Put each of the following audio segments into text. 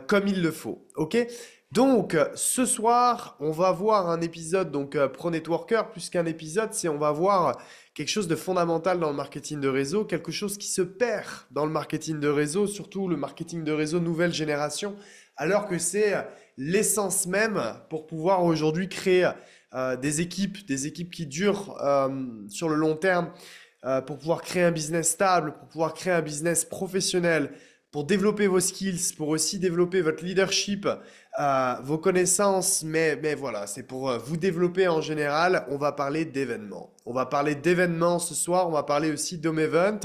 comme il le faut. Ok? Donc, ce soir, on va voir un épisode, donc Pro Networker, plus qu'un épisode, c'est on va voir quelque chose de fondamental dans le marketing de réseau, quelque chose qui se perd dans le marketing de réseau, surtout le marketing de réseau nouvelle génération, alors que c'est l'essence même pour pouvoir aujourd'hui créer des équipes qui durent sur le long terme, pour pouvoir créer un business stable, pour pouvoir créer un business professionnel, pour développer vos skills, pour aussi développer votre leadership, vos connaissances, mais voilà, c'est pour vous développer en général. On va parler d'événements. On va parler d'événements ce soir, on va parler aussi d'home event.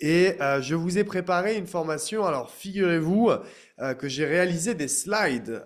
Et je vous ai préparé une formation. Alors, figurez-vous que j'ai réalisé des slides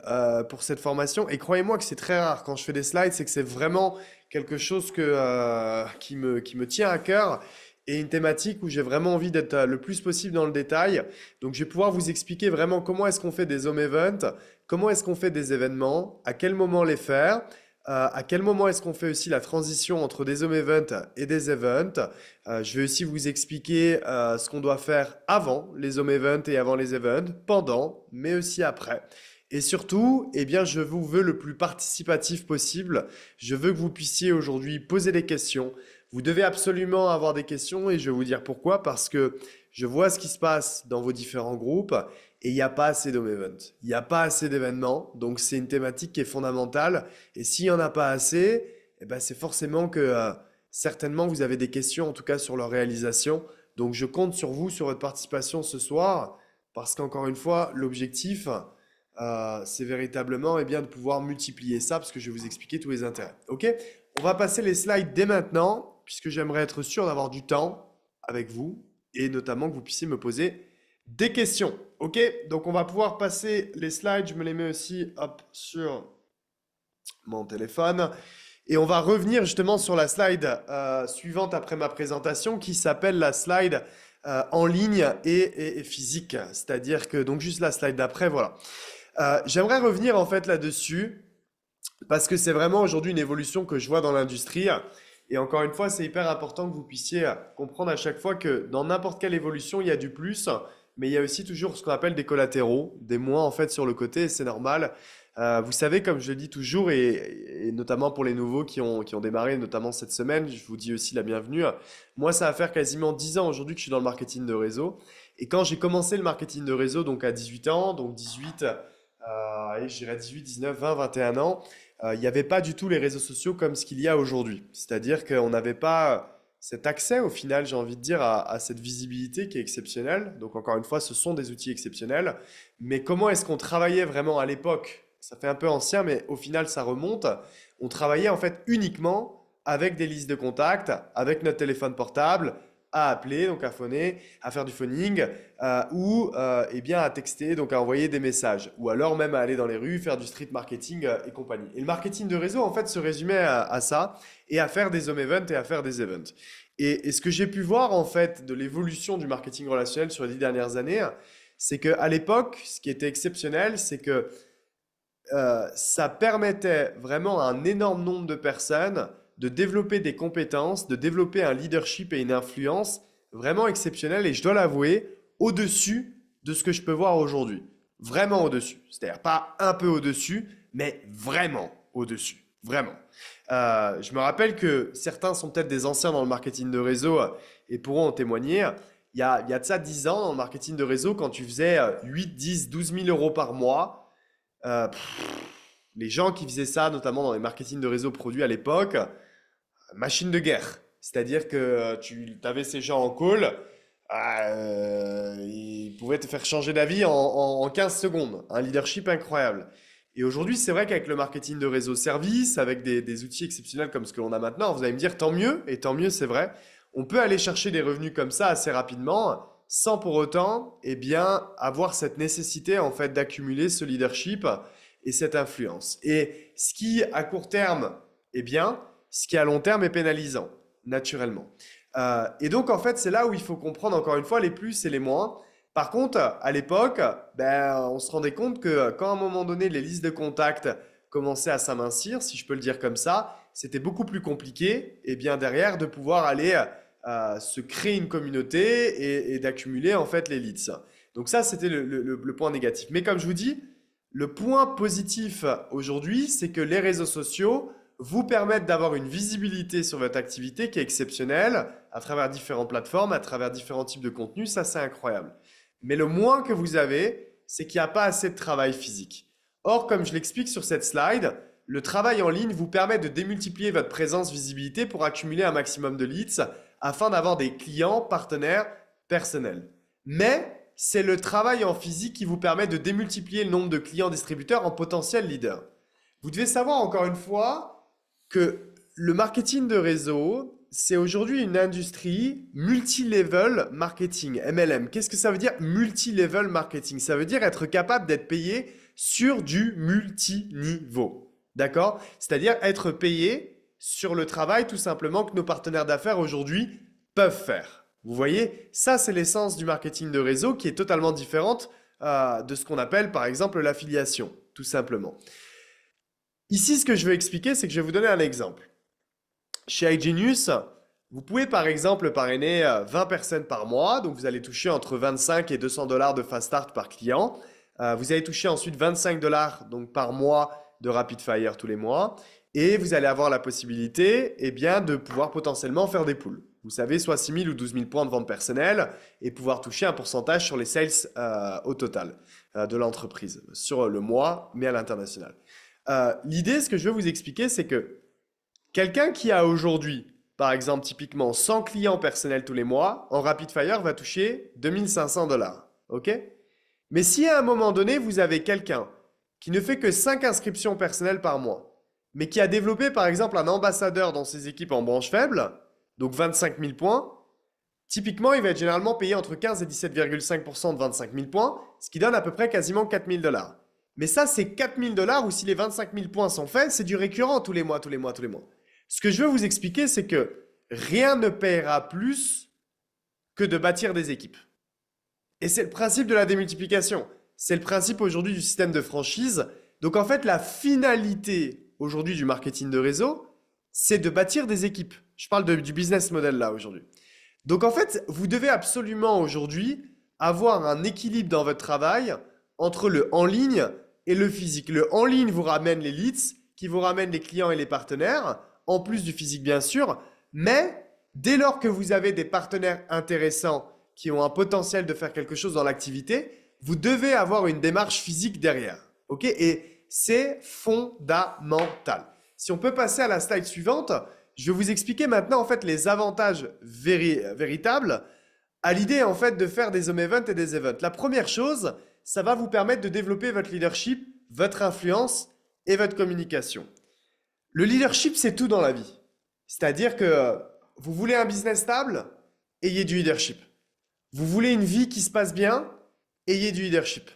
pour cette formation. Et croyez-moi que c'est très rare quand je fais des slides, c'est que c'est vraiment quelque chose qui me tient à cœur et une thématique où j'ai vraiment envie d'être le plus possible dans le détail. Donc, je vais pouvoir vous expliquer vraiment comment est-ce qu'on fait des home events, comment est-ce qu'on fait des événements, à quel moment les faire, à quel moment est-ce qu'on fait aussi la transition entre des home events et des events. Je vais aussi vous expliquer ce qu'on doit faire avant les home events et avant les events, pendant, mais aussi après. Et surtout, eh bien, je vous veux le plus participatif possible. Je veux que vous puissiez aujourd'hui poser des questions. Vous devez absolument avoir des questions et je vais vous dire pourquoi. Parce que je vois ce qui se passe dans vos différents groupes et il n'y a pas assez d'home events. Il n'y a pas assez d'événements. Donc, c'est une thématique qui est fondamentale. Et s'il n'y en a pas assez, eh ben, c'est forcément que certainement vous avez des questions, en tout cas sur leur réalisation. Donc, je compte sur vous, sur votre participation ce soir. Parce qu'encore une fois, l'objectif, c'est véritablement eh bien, de pouvoir multiplier ça, parce que je vais vous expliquer tous les intérêts. Ok? On va passer les slides dès maintenant, puisque j'aimerais être sûr d'avoir du temps avec vous, et notamment que vous puissiez me poser des questions. Ok? Donc on va pouvoir passer les slides, je me les mets aussi hop, sur mon téléphone. Et on va revenir justement sur la slide suivante après ma présentation, qui s'appelle la slide en ligne et physique. C'est-à-dire que, donc juste la slide d'après, voilà. J'aimerais revenir en fait là-dessus parce que c'est vraiment aujourd'hui une évolution que je vois dans l'industrie. Et encore une fois, c'est hyper important que vous puissiez comprendre à chaque fois que dans n'importe quelle évolution, il y a du plus, mais il y a aussi toujours ce qu'on appelle des collatéraux, des moins en fait sur le côté, et c'est normal. Vous savez, comme je le dis toujours, et notamment pour les nouveaux qui ont démarré, notamment cette semaine, je vous dis aussi la bienvenue. Moi, ça va faire quasiment 10 ans aujourd'hui que je suis dans le marketing de réseau. Et quand j'ai commencé le marketing de réseau, donc à 18 ans, donc 18, allez, je dirais 18, 19, 20, 21 ans, il n'y avait pas du tout les réseaux sociaux comme ce qu'il y a aujourd'hui. C'est-à-dire qu'on n'avait pas cet accès, au final, j'ai envie de dire, à cette visibilité qui est exceptionnelle. Donc, encore une fois, ce sont des outils exceptionnels. Mais comment est-ce qu'on travaillait vraiment à l'époque? Ça fait un peu ancien, mais au final, ça remonte. On travaillait en fait uniquement avec des listes de contacts, avec notre téléphone portable, à appeler, donc à phoner, à faire du phoning, ou eh bien à texter, donc à envoyer des messages, ou alors même à aller dans les rues, faire du street marketing et compagnie. Et le marketing de réseau, en fait, se résumait à ça, et à faire des home events et à faire des events. Et ce que j'ai pu voir, en fait, de l'évolution du marketing relationnel sur les 10 dernières années, c'est qu'à l'époque, ce qui était exceptionnel, c'est que ça permettait vraiment à un énorme nombre de personnes de développer des compétences, de développer un leadership et une influence vraiment exceptionnelle et je dois l'avouer, au-dessus de ce que je peux voir aujourd'hui. Vraiment au-dessus. C'est-à-dire pas un peu au-dessus, mais vraiment au-dessus. Vraiment. Je me rappelle que certains sont peut-être des anciens dans le marketing de réseau et pourront en témoigner. Il y a de ça 10 ans dans le marketing de réseau, quand tu faisais 8, 10, 12 000 euros par mois, les gens qui faisaient ça, notamment dans les marketing de réseau produits à l'époque, machine de guerre. C'est-à-dire que tu avais ces gens en call, ils pouvaient te faire changer d'avis en 15 secondes. Un leadership incroyable. Et aujourd'hui, c'est vrai qu'avec le marketing de réseau service, avec des outils exceptionnels comme ce que l'on a maintenant, vous allez me dire tant mieux, et tant mieux, c'est vrai, on peut aller chercher des revenus comme ça assez rapidement, sans pour autant, eh bien, avoir cette nécessité en fait d'accumuler ce leadership et cette influence. Et ce qui, à court terme, est bien, ce qui à long terme est pénalisant, naturellement. Et donc, en fait, c'est là où il faut comprendre encore une fois les plus et les moins. Par contre, à l'époque, ben, on se rendait compte que quand à un moment donné, les listes de contacts commençaient à s'amincir, si je peux le dire comme ça, c'était beaucoup plus compliqué, et bien derrière, de pouvoir aller se créer une communauté et d'accumuler en fait les leads. Donc ça, c'était le point négatif. Mais comme je vous dis, le point positif aujourd'hui, c'est que les réseaux sociaux vous permettent d'avoir une visibilité sur votre activité qui est exceptionnelle à travers différentes plateformes, à travers différents types de contenus. Ça, c'est incroyable. Mais le moins que vous avez, c'est qu'il n'y a pas assez de travail physique. Or, comme je l'explique sur cette slide, le travail en ligne vous permet de démultiplier votre présence visibilité pour accumuler un maximum de leads afin d'avoir des clients, partenaires, personnels. Mais c'est le travail en physique qui vous permet de démultiplier le nombre de clients distributeurs en potentiels leaders. Vous devez savoir encore une fois que le marketing de réseau, c'est aujourd'hui une industrie multi-level marketing, MLM. Qu'est-ce que ça veut dire multi-level marketing? Ça veut dire être capable d'être payé sur du multi-niveau. D'accord? C'est-à-dire être payé sur le travail tout simplement que nos partenaires d'affaires aujourd'hui peuvent faire. Vous voyez, ça c'est l'essence du marketing de réseau qui est totalement différente de ce qu'on appelle par exemple l'affiliation, tout simplement. Ici, ce que je veux expliquer, c'est que je vais vous donner un exemple. Chez iGenius, vous pouvez par exemple parrainer 20 personnes par mois, donc vous allez toucher entre 25 et 200 dollars de Fast Start par client. Vous allez toucher ensuite 25 dollars donc par mois de Rapid Fire tous les mois et vous allez avoir la possibilité de pouvoir potentiellement faire des pools. Vous savez, soit 6 000 ou 12 000 points de vente personnelle et pouvoir toucher un pourcentage sur les sales au total de l'entreprise, sur le mois, mais à l'international. L'idée, ce que je veux vous expliquer, c'est que quelqu'un qui a aujourd'hui, par exemple, typiquement 100 clients personnels tous les mois, en Rapid Fire va toucher 2 500 dollars. OK? Mais si à un moment donné, vous avez quelqu'un qui ne fait que 5 inscriptions personnelles par mois, mais qui a développé par exemple un ambassadeur dans ses équipes en branche faible, donc 25 000 points, typiquement, il va être généralement payé entre 15 et 17,5% de 25 000 points, ce qui donne à peu près quasiment 4 000 dollars. Mais ça, c'est 4 000 dollars où si les 25 000 points sont faits, c'est du récurrent tous les mois, tous les mois, tous les mois. Ce que je veux vous expliquer, c'est que rien ne paiera plus que de bâtir des équipes. Et c'est le principe de la démultiplication. C'est le principe aujourd'hui du système de franchise. Donc en fait, la finalité aujourd'hui du marketing de réseau, c'est de bâtir des équipes. Je parle du business model là aujourd'hui. Donc en fait, vous devez absolument aujourd'hui avoir un équilibre dans votre travail entre le en ligne et le physique. Le en ligne vous ramène les leads, qui vous ramène les clients et les partenaires, en plus du physique bien sûr. Mais dès lors que vous avez des partenaires intéressants qui ont un potentiel de faire quelque chose dans l'activité, vous devez avoir une démarche physique derrière. OK? Et c'est fondamental. Si on peut passer à la slide suivante, je vais vous expliquer maintenant en fait les avantages véritables à l'idée en fait de faire des home events et des events. La première chose, ça va vous permettre de développer votre leadership, votre influence et votre communication. Le leadership, c'est tout dans la vie. C'est-à-dire que vous voulez un business stable, ayez du leadership. Vous voulez une vie qui se passe bien, ayez du leadership.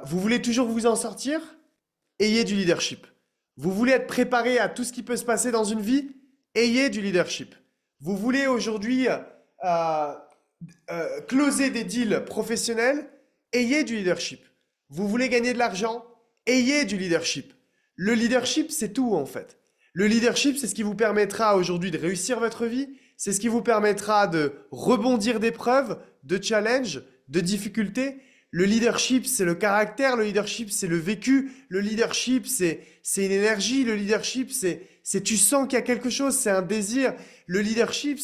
Vous voulez toujours vous en sortir, ayez du leadership. Vous voulez être préparé à tout ce qui peut se passer dans une vie, ayez du leadership. Vous voulez aujourd'hui closer des deals professionnels, ayez du leadership. Vous voulez gagner de l'argent, ayez du leadership. Le leadership, c'est tout en fait. Le leadership, c'est ce qui vous permettra aujourd'hui de réussir votre vie. C'est ce qui vous permettra de rebondir d'épreuves, de challenges, de difficultés. Le leadership, c'est le caractère. Le leadership, c'est le vécu. Le leadership, c'est une énergie. Le leadership, c'est tu sens qu'il y a quelque chose, c'est un désir. Le leadership,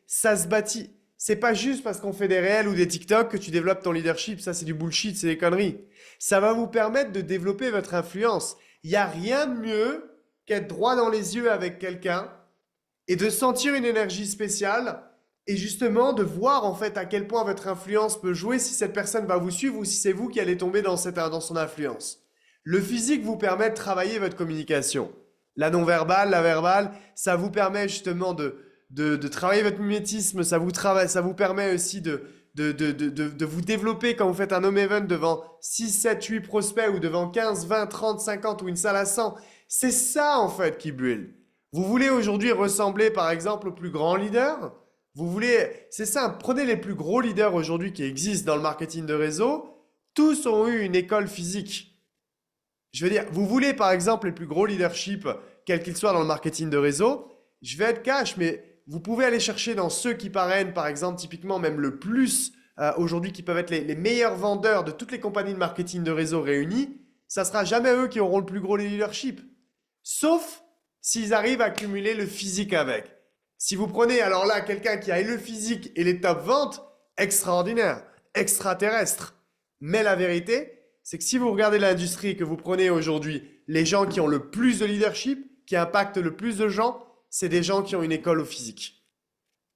ça se bâtit. C'est pas juste parce qu'on fait des réels ou des TikTok que tu développes ton leadership. Ça, c'est du bullshit, c'est des conneries. Ça va vous permettre de développer votre influence. Il n'y a rien de mieux qu'être droit dans les yeux avec quelqu'un et de sentir une énergie spéciale et justement de voir en fait à quel point votre influence peut jouer si cette personne va vous suivre ou si c'est vous qui allez tomber dans son influence. Le physique vous permet de travailler votre communication. La non-verbale, la verbale, ça vous permet justement de travailler votre mimétisme, ça vous permet aussi de vous développer quand vous faites un home event devant 6, 7, 8 prospects ou devant 15, 20, 30, 50 ou une salle à 100. C'est ça en fait qui build. Vous voulez aujourd'hui ressembler par exemple au plus grand leader? C'est ça, prenez les plus gros leaders aujourd'hui qui existent dans le marketing de réseau. Tous ont eu une école physique. Je veux dire, vous voulez par exemple les plus gros leadership, quels qu'ils soient dans le marketing de réseau. Je vais être cash, mais vous pouvez aller chercher dans ceux qui parrainent, par exemple, typiquement même le plus aujourd'hui qui peuvent être les meilleurs vendeurs de toutes les compagnies de marketing de réseau réunies, ça sera jamais eux qui auront le plus gros leadership. Sauf s'ils arrivent à cumuler le physique avec. Si vous prenez alors là quelqu'un qui a le physique et les top ventes, extraordinaire, extraterrestre. Mais la vérité, c'est que si vous regardez l'industrie et que vous prenez aujourd'hui les gens qui ont le plus de leadership, qui impactent le plus de gens, c'est des gens qui ont une école au physique.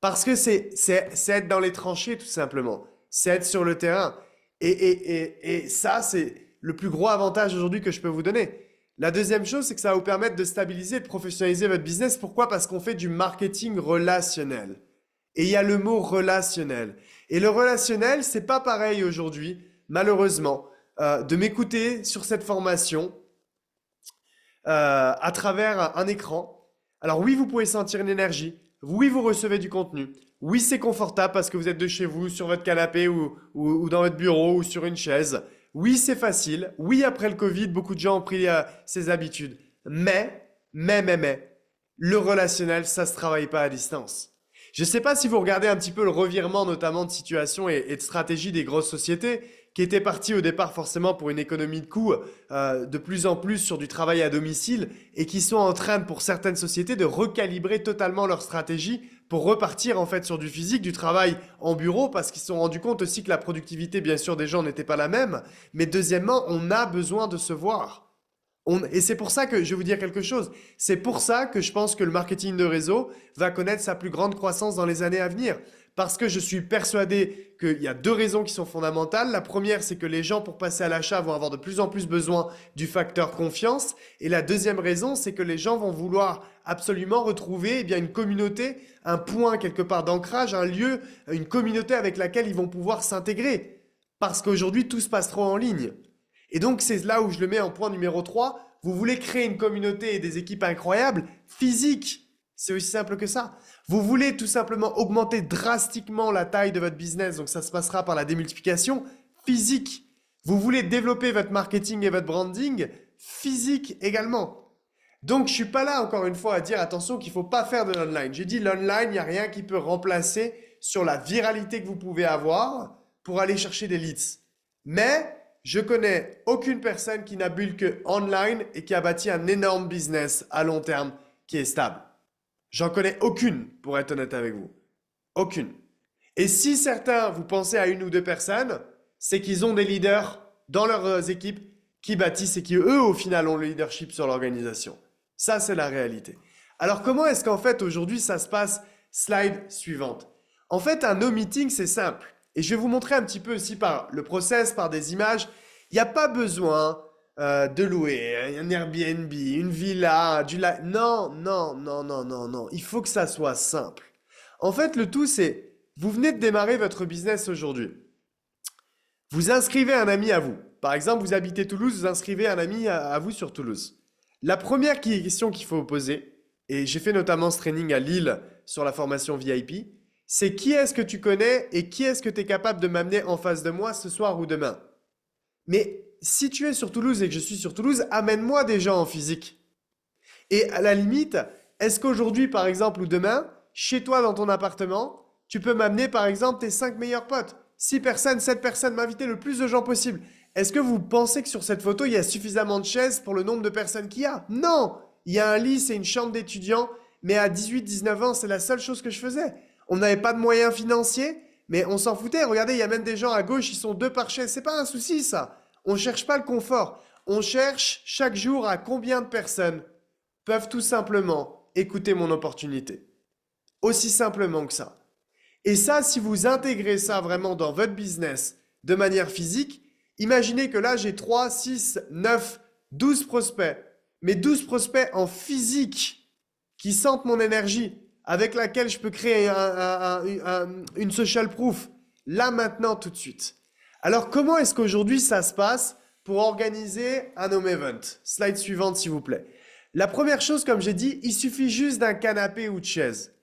Parce que c'est être dans les tranchées tout simplement. C'est être sur le terrain. Et ça, c'est le plus gros avantage aujourd'hui que je peux vous donner. La deuxième chose, c'est que ça va vous permettre de stabiliser et de professionnaliser votre business. Pourquoi? Parce qu'on fait du marketing relationnel. Et il y a le mot relationnel. Et le relationnel, c'est pas pareil aujourd'hui, malheureusement, de m'écouter sur cette formation à travers un écran. Alors oui, vous pouvez sentir une énergie. Oui, vous recevez du contenu. Oui, c'est confortable parce que vous êtes de chez vous, sur votre canapé ou dans votre bureau ou sur une chaise. Oui, c'est facile. Oui, après le Covid, beaucoup de gens ont pris ces habitudes. Mais, le relationnel, ça se travaille pas à distance. Je ne sais pas si vous regardez un petit peu le revirement notamment de situation et de stratégie des grosses sociétés qui étaient parties au départ forcément pour une économie de coûts de plus en plus sur du travail à domicile et qui sont en train pour certaines sociétés de recalibrer totalement leur stratégie pour repartir en fait sur du physique, du travail en bureau parce qu'ils se sont rendus compte aussi que la productivité bien sûr des gens n'était pas la même. Mais deuxièmement, on a besoin de se voir. Et c'est pour ça que je vais vous dire quelque chose. C'est pour ça que je pense que le marketing de réseau va connaître sa plus grande croissance dans les années à venir. Parce que je suis persuadé qu'il y a deux raisons qui sont fondamentales. La première, c'est que les gens, pour passer à l'achat, vont avoir de plus en plus besoin du facteur confiance. Et la deuxième raison, c'est que les gens vont vouloir absolument retrouver une communauté, un point quelque part d'ancrage, un lieu, une communauté avec laquelle ils vont pouvoir s'intégrer. Parce qu'aujourd'hui, tout se passe trop en ligne. Et donc, c'est là où je le mets en point numéro 3. Vous voulez créer une communauté et des équipes incroyables, physiques. C'est aussi simple que ça. Vous voulez tout simplement augmenter drastiquement la taille de votre business, donc ça se passera par la démultiplication physique. Vous voulez développer votre marketing et votre branding physique également. Donc, je ne suis pas là, encore une fois, à dire attention qu'il ne faut pas faire de l'online. J'ai dit l'online, il n'y a rien qui peut remplacer sur la viralité que vous pouvez avoir pour aller chercher des leads. Mais je connais aucune personne qui n'a bulle que online et qui a bâti un énorme business à long terme qui est stable. J'en connais aucune, pour être honnête avec vous. Aucune. Et si certains, vous pensez à une ou deux personnes, c'est qu'ils ont des leaders dans leurs équipes qui bâtissent et qui, eux, au final, ont le leadership sur l'organisation. Ça, c'est la réalité. Alors, comment est-ce qu'en fait, aujourd'hui, ça se passe? Slide suivante. En fait, un no meeting, c'est simple. Et je vais vous montrer un petit peu aussi par le process, par des images. Il n'y a pas besoin de louer un Airbnb, une villa, Non. Il faut que ça soit simple. En fait, le tout, c'est, vous venez de démarrer votre business aujourd'hui. Vous inscrivez un ami à vous. Par exemple, vous habitez Toulouse, vous inscrivez un ami à vous sur Toulouse. La première question qu'il faut vous poser, et j'ai fait notamment ce training à Lille sur la formation VIP, c'est qui est-ce que tu connais et qui est-ce que tu es capable de m'amener en face de moi ce soir ou demain? Mais si tu es sur Toulouse et que je suis sur Toulouse, amène-moi des gens en physique. Et à la limite, est-ce qu'aujourd'hui, par exemple, ou demain, chez toi dans ton appartement, tu peux m'amener par exemple tes 5 meilleurs potes? 6 personnes, 7 personnes, m'inviter le plus de gens possible. Est-ce que vous pensez que sur cette photo, il y a suffisamment de chaises pour le nombre de personnes qu'il y a? Non! Il y a un lit, c'est une chambre d'étudiant, mais à 18-19 ans, c'est la seule chose que je faisais. On n'avait pas de moyens financiers, mais on s'en foutait. Regardez, il y a même des gens à gauche, ils sont 2 par chaise. C'est pas un souci, ça. On ne cherche pas le confort. On cherche chaque jour à combien de personnes peuvent tout simplement écouter mon opportunité. Aussi simplement que ça. Et ça, si vous intégrez ça vraiment dans votre business de manière physique, imaginez que là, j'ai 3, 6, 9, 12 prospects. Mais 12 prospects en physique qui sentent mon énergie, avec laquelle je peux créer une social proof, là maintenant tout de suite. Alors comment est-ce qu'aujourd'hui ça se passe pour organiser un home event? Slide suivante s'il vous plaît. La première chose, comme j'ai dit, il suffit juste d'un canapé ou de chaise.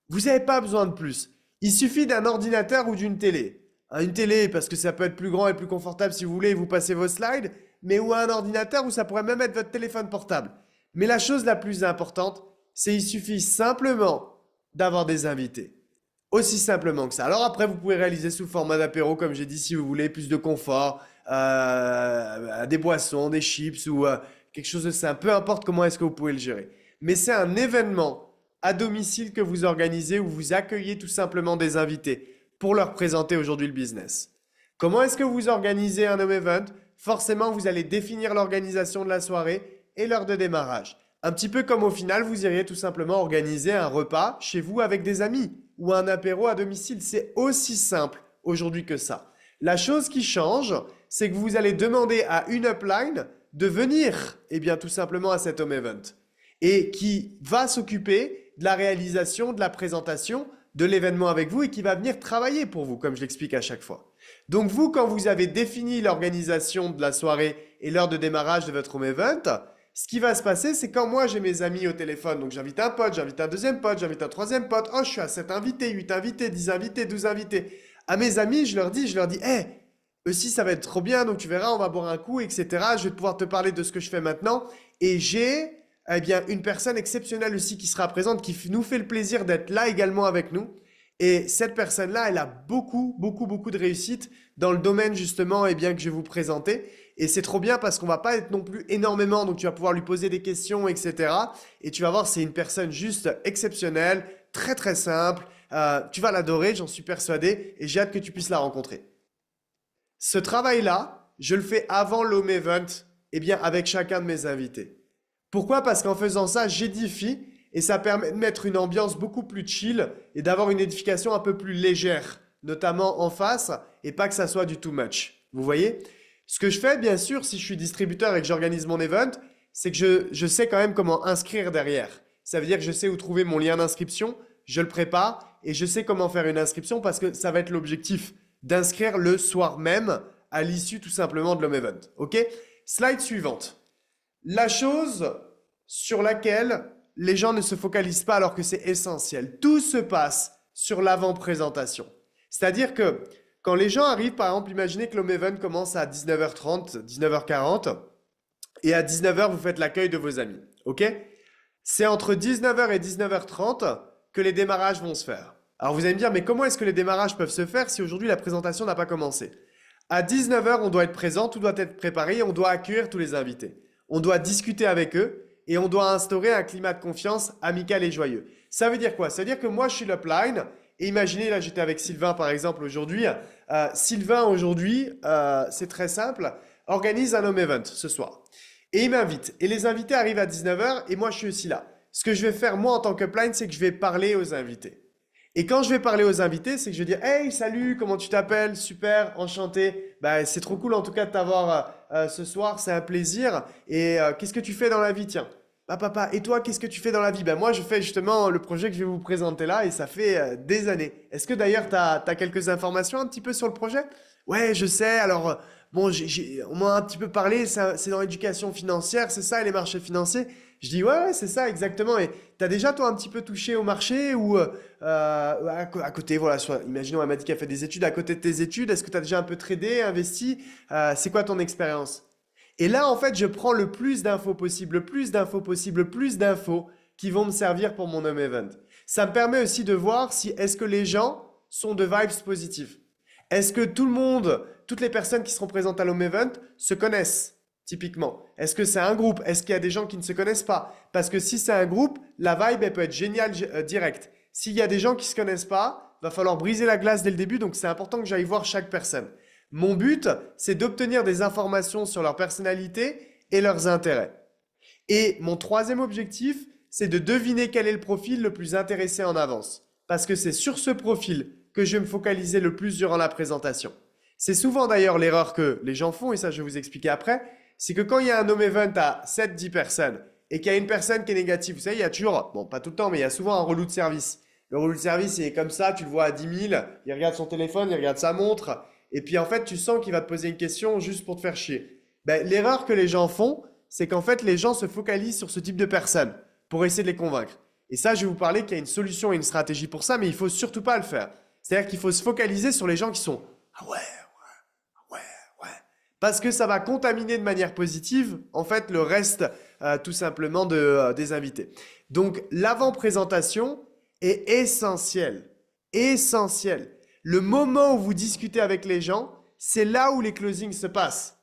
Vous n'avez pas besoin de plus. Il suffit d'un ordinateur ou d'une télé. Une télé parce que ça peut être plus grand et plus confortable si vous voulez, vous passez vos slides, mais ou un ordinateur où ça pourrait même être votre téléphone portable. Mais la chose la plus importante, c'est qu'il suffit simplement d'avoir des invités. Aussi simplement que ça. Alors après, vous pouvez réaliser sous format d'apéro, comme j'ai dit, si vous voulez, plus de confort, des boissons, des chips ou quelque chose de simple. Peu importe comment est-ce que vous pouvez le gérer. Mais c'est un événement à domicile que vous organisez où vous accueillez tout simplement des invités pour leur présenter aujourd'hui le business. Comment est-ce que vous organisez un home event? Forcément, vous allez définir l'organisation de la soirée et l'heure de démarrage. Un petit peu comme au final, vous iriez tout simplement organiser un repas chez vous avec des amis ou un apéro à domicile. C'est aussi simple aujourd'hui que ça. La chose qui change, c'est que vous allez demander à une upline de venir, eh bien, tout simplement à cet home event et qui va s'occuper de la réalisation, de la présentation de l'événement avec vous et qui va venir travailler pour vous, comme je l'explique à chaque fois. Donc vous, quand vous avez défini l'organisation de la soirée et l'heure de démarrage de votre home event, ce qui va se passer, c'est quand moi j'ai mes amis au téléphone, donc j'invite un pote, j'invite un deuxième pote, j'invite un troisième pote, oh je suis à 7 invités, 8 invités, 10 invités, 12 invités. À mes amis, je leur dis, hey, aussi ça va être trop bien, donc tu verras, on va boire un coup, etc. Je vais pouvoir te parler de ce que je fais maintenant. Et j'ai eh bien, une personne exceptionnelle aussi qui sera présente, qui nous fait le plaisir d'être là également avec nous. Et cette personne-là, elle a beaucoup de réussite dans le domaine justement eh bien, que je vais vous présenter. Et c'est trop bien parce qu'on va pas être non plus énormément, donc tu vas pouvoir lui poser des questions, etc. Et tu vas voir, c'est une personne juste exceptionnelle, très simple. Tu vas l'adorer, j'en suis persuadé, et j'ai hâte que tu puisses la rencontrer. Ce travail-là, je le fais avant l'home event, eh bien, avec chacun de mes invités. Pourquoi? Parce qu'en faisant ça, j'édifie et ça permet de mettre une ambiance beaucoup plus chill et d'avoir une édification un peu plus légère, notamment en face, et pas que ça soit du too much. Vous voyez? Ce que je fais, bien sûr, si je suis distributeur et que j'organise mon event, c'est que je sais quand même comment inscrire derrière. Ça veut dire que je sais où trouver mon lien d'inscription, je le prépare et je sais comment faire une inscription parce que ça va être l'objectif d'inscrire le soir même à l'issue tout simplement de l'home event. OK? Slide suivante. La chose sur laquelle les gens ne se focalisent pas alors que c'est essentiel. Tout se passe sur l'avant-présentation. C'est-à-dire que quand les gens arrivent, par exemple, imaginez que l'home event commence à 19h30, 19h40 et à 19h, vous faites l'accueil de vos amis. OK? C'est entre 19h et 19h30 que les démarrages vont se faire. Alors vous allez me dire, mais comment est-ce que les démarrages peuvent se faire si aujourd'hui la présentation n'a pas commencé? À 19h, on doit être présent, tout doit être préparé et on doit accueillir tous les invités. On doit discuter avec eux et on doit instaurer un climat de confiance amical et joyeux. Ça veut dire quoi? Ça veut dire que moi, je suis l'upline et imaginez, là, j'étais avec Sylvain par exemple aujourd'hui. Sylvain aujourd'hui, c'est très simple, organise un home event ce soir. Et il m'invite. Et les invités arrivent à 19h et moi, je suis aussi là. Ce que je vais faire moi en tant qu'upline, c'est que je vais parler aux invités. Et quand je vais parler aux invités, c'est que je vais dire hey, salut, comment tu t'appelles? Super, enchanté. Bah, c'est trop cool en tout cas de t'avoir ce soir, c'est un plaisir. Et qu'est-ce que tu fais dans la vie? Tiens, bah, papa, et toi, qu'est-ce que tu fais dans la vie? Bah, moi, je fais justement le projet que je vais vous présenter là et ça fait des années. Est-ce que d'ailleurs, tu as quelques informations un petit peu sur le projet? Ouais, je sais. Alors, bon, on m'a un petit peu parlé, c'est dans l'éducation financière, c'est ça, et les marchés financiers? Je dis ouais, c'est ça exactement. Et t'as déjà toi un petit peu touché au marché ou à côté, voilà, imaginons elle m'a dit qu'elle fait des études à côté de tes études. Est-ce que tu as déjà un peu tradé, investi? C'est quoi ton expérience? Et là, en fait, je prends le plus d'infos possible, le plus d'infos possible, le plus d'infos qui vont me servir pour mon home event. Ça me permet aussi de voir si est-ce que les gens sont de vibes positives. Est-ce que tout le monde, toutes les personnes qui seront présentes à l'home event se connaissent? Typiquement, est-ce que c'est un groupe? Est-ce qu'il y a des gens qui ne se connaissent pas? Parce que si c'est un groupe, la vibe, elle peut être géniale direct. S'il y a des gens qui ne se connaissent pas, va falloir briser la glace dès le début, donc c'est important que j'aille voir chaque personne. Mon but, c'est d'obtenir des informations sur leur personnalité et leurs intérêts. Et mon troisième objectif, c'est de deviner quel est le profil le plus intéressé en avance. Parce que c'est sur ce profil que je vais me focaliser le plus durant la présentation. C'est souvent d'ailleurs l'erreur que les gens font, et ça je vais vous expliquer après, c'est que quand il y a un home event à 7-10 personnes et qu'il y a une personne qui est négative, vous savez, il y a toujours, bon pas tout le temps, mais il y a souvent un relou de service. Le relou de service, il est comme ça, tu le vois à 10 000, il regarde son téléphone, il regarde sa montre, et puis en fait, tu sens qu'il va te poser une question juste pour te faire chier. Ben, l'erreur que les gens font, c'est qu'en fait, les gens se focalisent sur ce type de personnes pour essayer de les convaincre. Et ça, je vais vous parler qu'il y a une solution et une stratégie pour ça, mais il ne faut surtout pas le faire. C'est-à-dire qu'il faut se focaliser sur les gens qui sont « Ah ouais, parce que ça va contaminer de manière positive, en fait, le reste tout simplement des invités. Donc, l'avant-présentation est essentielle. essentiel. Le moment où vous discutez avec les gens, c'est là où les closings se passent.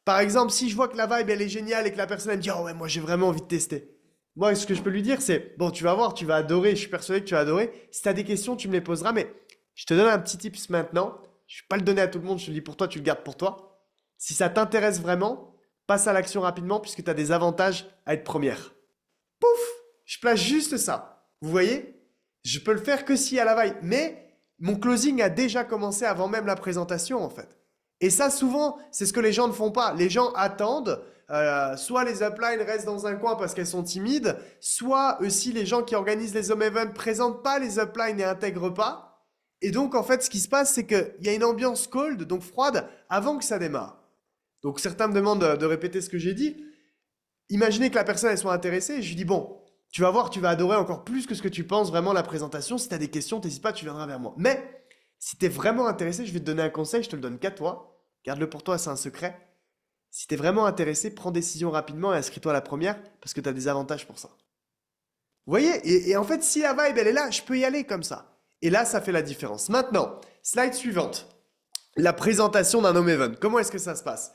Par exemple, si je vois que la vibe elle est géniale et que la personne elle me dit oh ouais moi j'ai vraiment envie de tester. Moi ce que je peux lui dire c'est bon tu vas voir, tu vas adorer, je suis persuadé que tu vas adorer. Si tu as des questions tu me les poseras mais je te donne un petit tips maintenant. Je ne vais pas le donner à tout le monde, je te le dis pour toi, tu le gardes pour toi. Si ça t'intéresse vraiment, passe à l'action rapidement puisque tu as des avantages à être première. Pouf, je place juste ça. Vous voyez? Je peux le faire que si à la vibe. Mais mon closing a déjà commencé avant même la présentation en fait. Et ça, souvent, c'est ce que les gens ne font pas. Les gens attendent, soit les uplines restent dans un coin parce qu'elles sont timides, soit aussi les gens qui organisent les home events ne présentent pas les uplines et n'intègrent pas. Et donc, en fait, ce qui se passe, c'est qu'il y a une ambiance cold, donc froide, avant que ça démarre. Donc, certains me demandent de répéter ce que j'ai dit. Imaginez que la personne, elle soit intéressée, et je lui dis, bon, tu vas voir, tu vas adorer encore plus que ce que tu penses vraiment la présentation. Si tu as des questions, n'hésite pas, tu viendras vers moi. Mais si tu es vraiment intéressé, je vais te donner un conseil, je te le donne qu'à toi. Garde-le pour toi, c'est un secret. Si tu es vraiment intéressé, prends décision rapidement et inscris-toi à la première parce que tu as des avantages pour ça. Vous voyez? Et en fait, si la vibe, elle est là, je peux y aller comme ça. Et là, ça fait la différence. Maintenant, slide suivante. La présentation d'un home event. Comment est-ce que ça se passe?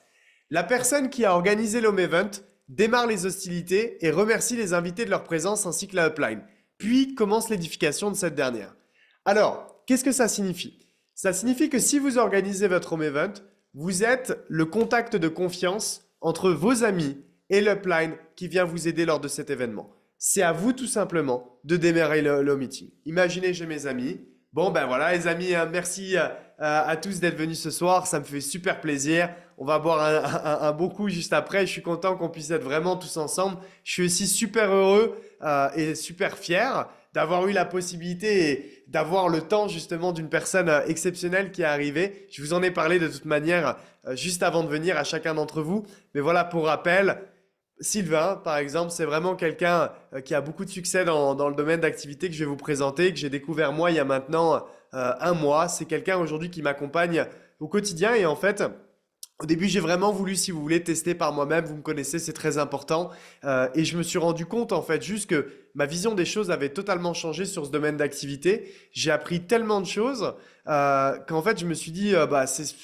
La personne qui a organisé l'home event démarre les hostilités et remercie les invités de leur présence ainsi que la upline. Puis commence l'édification de cette dernière. Alors, qu'est-ce que ça signifie? Ça signifie que si vous organisez votre home event, vous êtes le contact de confiance entre vos amis et l'upline qui vient vous aider lors de cet événement. C'est à vous tout simplement de démarrer le meeting. Imaginez, j'ai mes amis. Bon, ben voilà, les amis, merci à tous d'être venus ce soir. Ça me fait super plaisir. On va boire un beau coup juste après. Je suis content qu'on puisse être vraiment tous ensemble. Je suis aussi super heureux et super fier d'avoir eu la possibilité et d'avoir le temps justement d'une personne exceptionnelle qui est arrivée. Je vous en ai parlé de toute manière juste avant de venir à chacun d'entre vous. Mais voilà, pour rappel, Sylvain, par exemple, c'est vraiment quelqu'un qui a beaucoup de succès dans le domaine d'activité que je vais vous présenter, que j'ai découvert moi il y a maintenant un mois. C'est quelqu'un aujourd'hui qui m'accompagne au quotidien et en fait, au début, j'ai vraiment voulu, si vous voulez, tester par moi-même. Vous me connaissez, c'est très important. Et je me suis rendu compte, en fait, juste que ma vision des choses avait totalement changé sur ce domaine d'activité. J'ai appris tellement de choses qu'en fait, je me suis dit,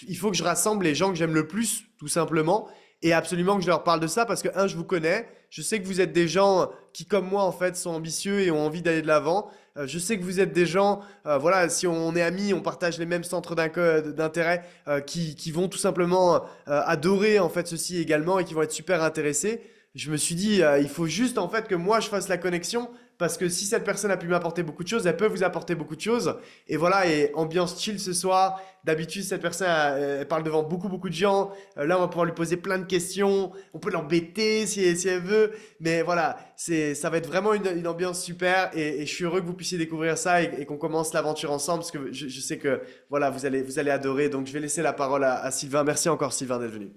il faut que je rassemble les gens que j'aime le plus, tout simplement. Et absolument que je leur parle de ça parce que, je vous connais. Je sais que vous êtes des gens qui, comme moi, en fait, sont ambitieux et ont envie d'aller de l'avant. Je sais que vous êtes des gens, voilà, si on est amis, on partage les mêmes centres d'intérêt qui vont tout simplement adorer en fait ceci également et qui vont être super intéressés. Je me suis dit, il faut juste en fait que moi je fasse la connexion parce que si cette personne a pu m'apporter beaucoup de choses, elle peut vous apporter beaucoup de choses. Et voilà, et ambiance chill ce soir. D'habitude, cette personne, elle parle devant beaucoup de gens. Là, on va pouvoir lui poser plein de questions. On peut l'embêter si elle veut. Mais voilà, ça va être vraiment une ambiance super. Et je suis heureux que vous puissiez découvrir ça et qu'on commence l'aventure ensemble parce que je sais que voilà, vous allez adorer. Donc, je vais laisser la parole à Sylvain. Merci encore, Sylvain, d'être venu.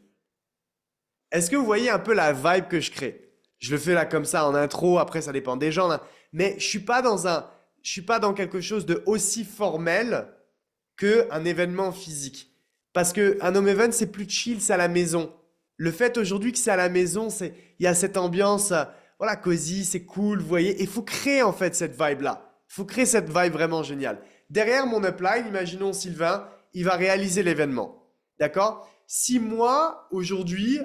Est-ce que vous voyez un peu la vibe que je crée? Je le fais là comme ça en intro, après ça dépend des gens, là. Mais je suis pas dans quelque chose de aussi formel qu'un événement physique. Parce qu'un home event, c'est plus chill, c'est à la maison. Le fait aujourd'hui que c'est à la maison, il y a cette ambiance, voilà, cosy, c'est cool, vous voyez. Et il faut créer en fait cette vibe-là. Il faut créer cette vibe vraiment géniale. Derrière mon upline, imaginons Sylvain, il va réaliser l'événement. D'accord? Si moi, aujourd'hui,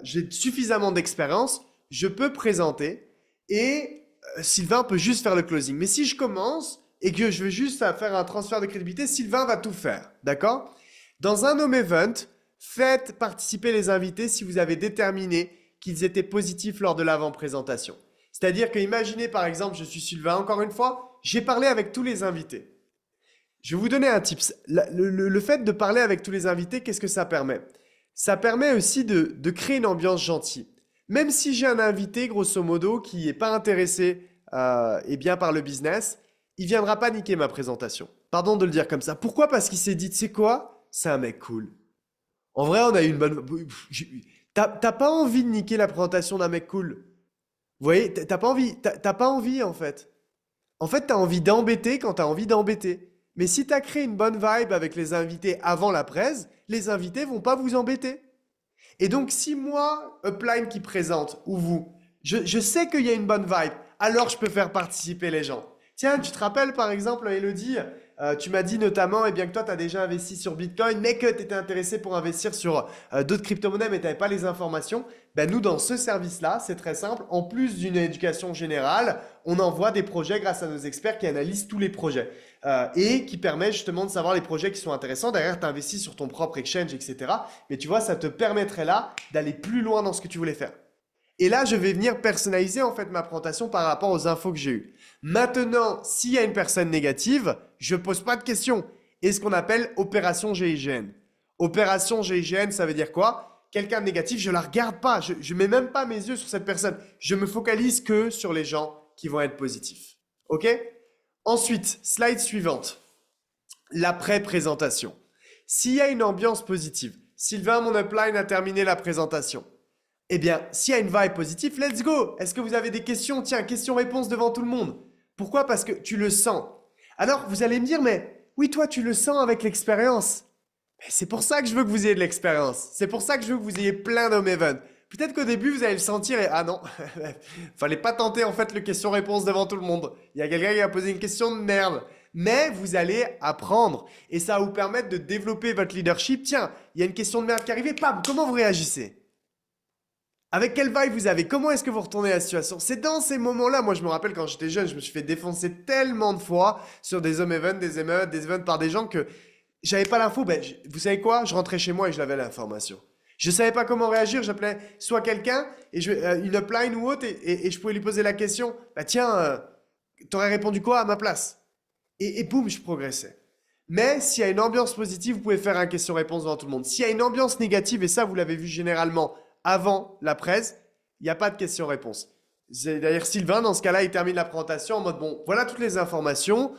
j'ai suffisamment d'expérience, je peux présenter et Sylvain peut juste faire le closing. Mais si je commence et que je veux juste faire un transfert de crédibilité, Sylvain va tout faire. D'accord? Dans un home event, faites participer les invités si vous avez déterminé qu'ils étaient positifs lors de l'avant-présentation. C'est-à-dire que imaginez par exemple, je suis Sylvain, encore une fois, j'ai parlé avec tous les invités. Je vais vous donner un tips. Le fait de parler avec tous les invités, qu'est-ce que ça permet? Ça permet aussi de créer une ambiance gentille. Même si j'ai un invité, grosso modo, qui n'est pas intéressé et bien par le business, il ne viendra pas niquer ma présentation. Pardon de le dire comme ça. Pourquoi? Parce qu'il s'est dit, tu sais quoi? C'est un mec cool. En vrai, on a eu une bonne... T'as pas envie de niquer la présentation d'un mec cool. Vous voyez? T'as pas envie en fait. En fait, tu as envie d'embêter quand tu as envie d'embêter. Mais si tu as créé une bonne vibe avec les invités avant la presse, les invités vont pas vous embêter. Et donc, si moi, upline qui présente, ou vous, je sais qu'il y a une bonne vibe, alors je peux faire participer les gens. Tiens, tu te rappelles par exemple, Elodie, tu m'as dit notamment eh bien, que toi, tu as déjà investi sur Bitcoin, mais que tu étais intéressé pour investir sur d'autres crypto-monnaies, mais tu n'avais pas les informations. Ben, nous, dans ce service-là, c'est très simple. En plus d'une éducation générale, on envoie des projets grâce à nos experts qui analysent tous les projets et qui permettent justement de savoir les projets qui sont intéressants. Derrière, tu investis sur ton propre exchange, etc. Mais tu vois, ça te permettrait là d'aller plus loin dans ce que tu voulais faire. Et là, je vais venir personnaliser en fait ma présentation par rapport aux infos que j'ai eues. Maintenant, s'il y a une personne négative, je ne pose pas de questions. Et ce qu'on appelle opération GIGN. Opération GIGN, ça veut dire quoi? Quelqu'un de négatif, je ne la regarde pas. Je ne mets même pas mes yeux sur cette personne. Je me focalise que sur les gens qui vont être positifs. OK? Ensuite, slide suivante. L'après-présentation. S'il y a une ambiance positive, Sylvain, mon upline, a terminé la présentation. Eh bien, s'il y a une vibe positive, let's go! Est-ce que vous avez des questions? Tiens, questions-réponses devant tout le monde. Pourquoi? Parce que tu le sens. Alors, vous allez me dire, mais oui, toi, tu le sens avec l'expérience. Mais c'est pour ça que je veux que vous ayez de l'expérience. C'est pour ça que je veux que vous ayez plein d'home event. Peut-être qu'au début, vous allez le sentir et ah non, fallait pas tenter en fait le question-réponse devant tout le monde. Il y a quelqu'un qui a posé une question de merde. Mais vous allez apprendre et ça va vous permettre de développer votre leadership. Tiens, il y a une question de merde qui est arrivée. Pam, comment vous réagissez? Avec quel vibe vous avez? Comment est-ce que vous retournez la situation? C'est dans ces moments-là, moi je me rappelle quand j'étais jeune, je me suis fait défoncer tellement de fois sur des home events, des émeutes, des events par des gens que j'avais pas l'info. Ben, vous savez quoi? Je rentrais chez moi et je l'avais l'information. Je savais pas comment réagir, j'appelais soit quelqu'un, une upline ou autre, et je pouvais lui poser la question. Bah tiens, t'aurais répondu quoi à ma place? Et boum, je progressais. Mais s'il y a une ambiance positive, vous pouvez faire un question-réponse devant tout le monde. S'il y a une ambiance négative, et ça vous l'avez vu généralement avant la presse, il n'y a pas de question-réponse. D'ailleurs, Sylvain, dans ce cas-là, il termine la présentation en mode, bon, voilà toutes les informations.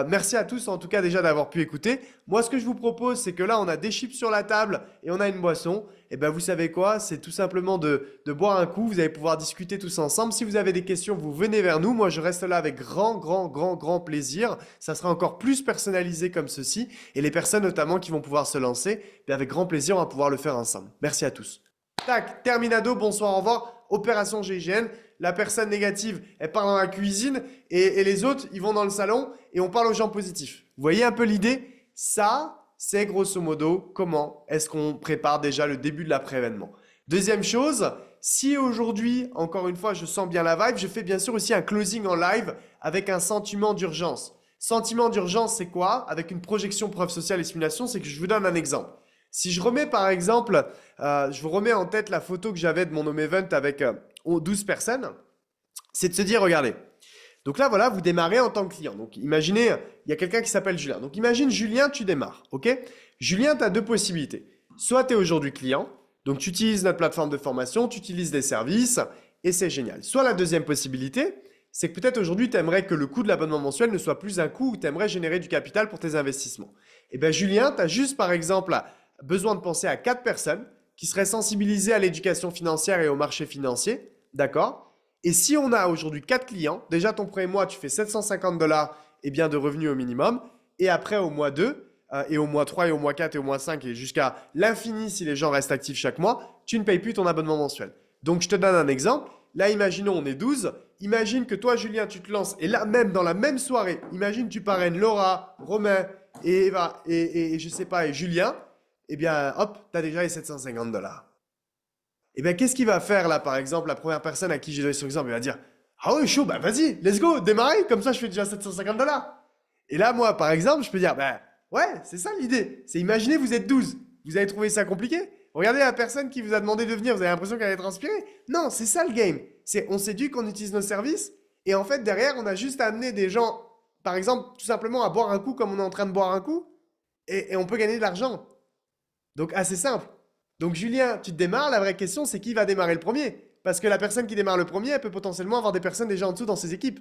Merci à tous, en tout cas, déjà d'avoir pu écouter. Moi, ce que je vous propose, c'est que là, on a des chips sur la table et on a une boisson. Et ben, vous savez quoi? C'est tout simplement de boire un coup. Vous allez pouvoir discuter tous ensemble. Si vous avez des questions, vous venez vers nous. Moi, je reste là avec grand plaisir. Ça sera encore plus personnalisé comme ceci. Et les personnes, notamment, qui vont pouvoir se lancer, ben, avec grand plaisir, on va pouvoir le faire ensemble. Merci à tous. Tac, terminado, bonsoir, au revoir. Opération GIGN. La personne négative, elle part dans la cuisine et les autres, ils vont dans le salon et on parle aux gens positifs. Vous voyez un peu l'idée? Ça, c'est grosso modo comment est-ce qu'on prépare déjà le début de l'après-événement. Deuxième chose, si aujourd'hui, encore une fois, je sens bien la vibe, je fais bien sûr aussi un closing en live avec un sentiment d'urgence. Sentiment d'urgence, c'est quoi? Avec une projection preuve sociale et simulation, c'est que je vous donne un exemple. Si je remets par exemple, je vous remets en tête la photo que j'avais de mon home event avec 12 personnes, c'est de se dire, regardez, donc là voilà, vous démarrez en tant que client. Donc imaginez, il y a quelqu'un qui s'appelle Julien. Donc imagine Julien, tu démarres, ok? Julien, tu as deux possibilités. Soit tu es aujourd'hui client, donc tu utilises notre plateforme de formation, tu utilises des services et c'est génial. Soit la deuxième possibilité, c'est que peut-être aujourd'hui, tu aimerais que le coût de l'abonnement mensuel ne soit plus un coût où tu aimerais générer du capital pour tes investissements. Et bien Julien, tu as juste par exemple besoin de penser à 4 personnes qui seraient sensibilisées à l'éducation financière et au marché financier, d'accord? Et si on a aujourd'hui 4 clients, déjà ton premier mois, tu fais 750 $ eh bien, de revenus au minimum, et après au mois 2, et au mois 3, et au mois 4, et au mois 5, et jusqu'à l'infini si les gens restent actifs chaque mois, tu ne payes plus ton abonnement mensuel. Donc je te donne un exemple, là imaginons on est 12, imagine que toi Julien tu te lances, et là même dans la même soirée, imagine tu parraines Laura, Romain, et Eva, et je sais pas, et Julien, eh bien, hop, tu as déjà les 750 $. Eh bien, qu'est-ce qu'il va faire là, par exemple, la première personne à qui j'ai donné son exemple, il va dire, ah oui, chaud, bah vas-y, let's go, démarrer, comme ça je fais déjà 750 $. Et là, moi, par exemple, je peux dire, bah ouais, c'est ça l'idée. C'est imaginer, vous êtes 12. Vous avez trouvé ça compliqué? Regardez la personne qui vous a demandé de venir, vous avez l'impression qu'elle est transpirée? Non, c'est ça le game. C'est, on s'est dit qu'on utilise nos services, et en fait, derrière, on a juste amené des gens, par exemple, tout simplement à boire un coup comme on est en train de boire un coup, et on peut gagner de l'argent. Donc, assez simple. Donc, Julien, tu te démarres. La vraie question, c'est qui va démarrer le premier? Parce que la personne qui démarre le premier, elle peut potentiellement avoir des personnes déjà en dessous dans ses équipes.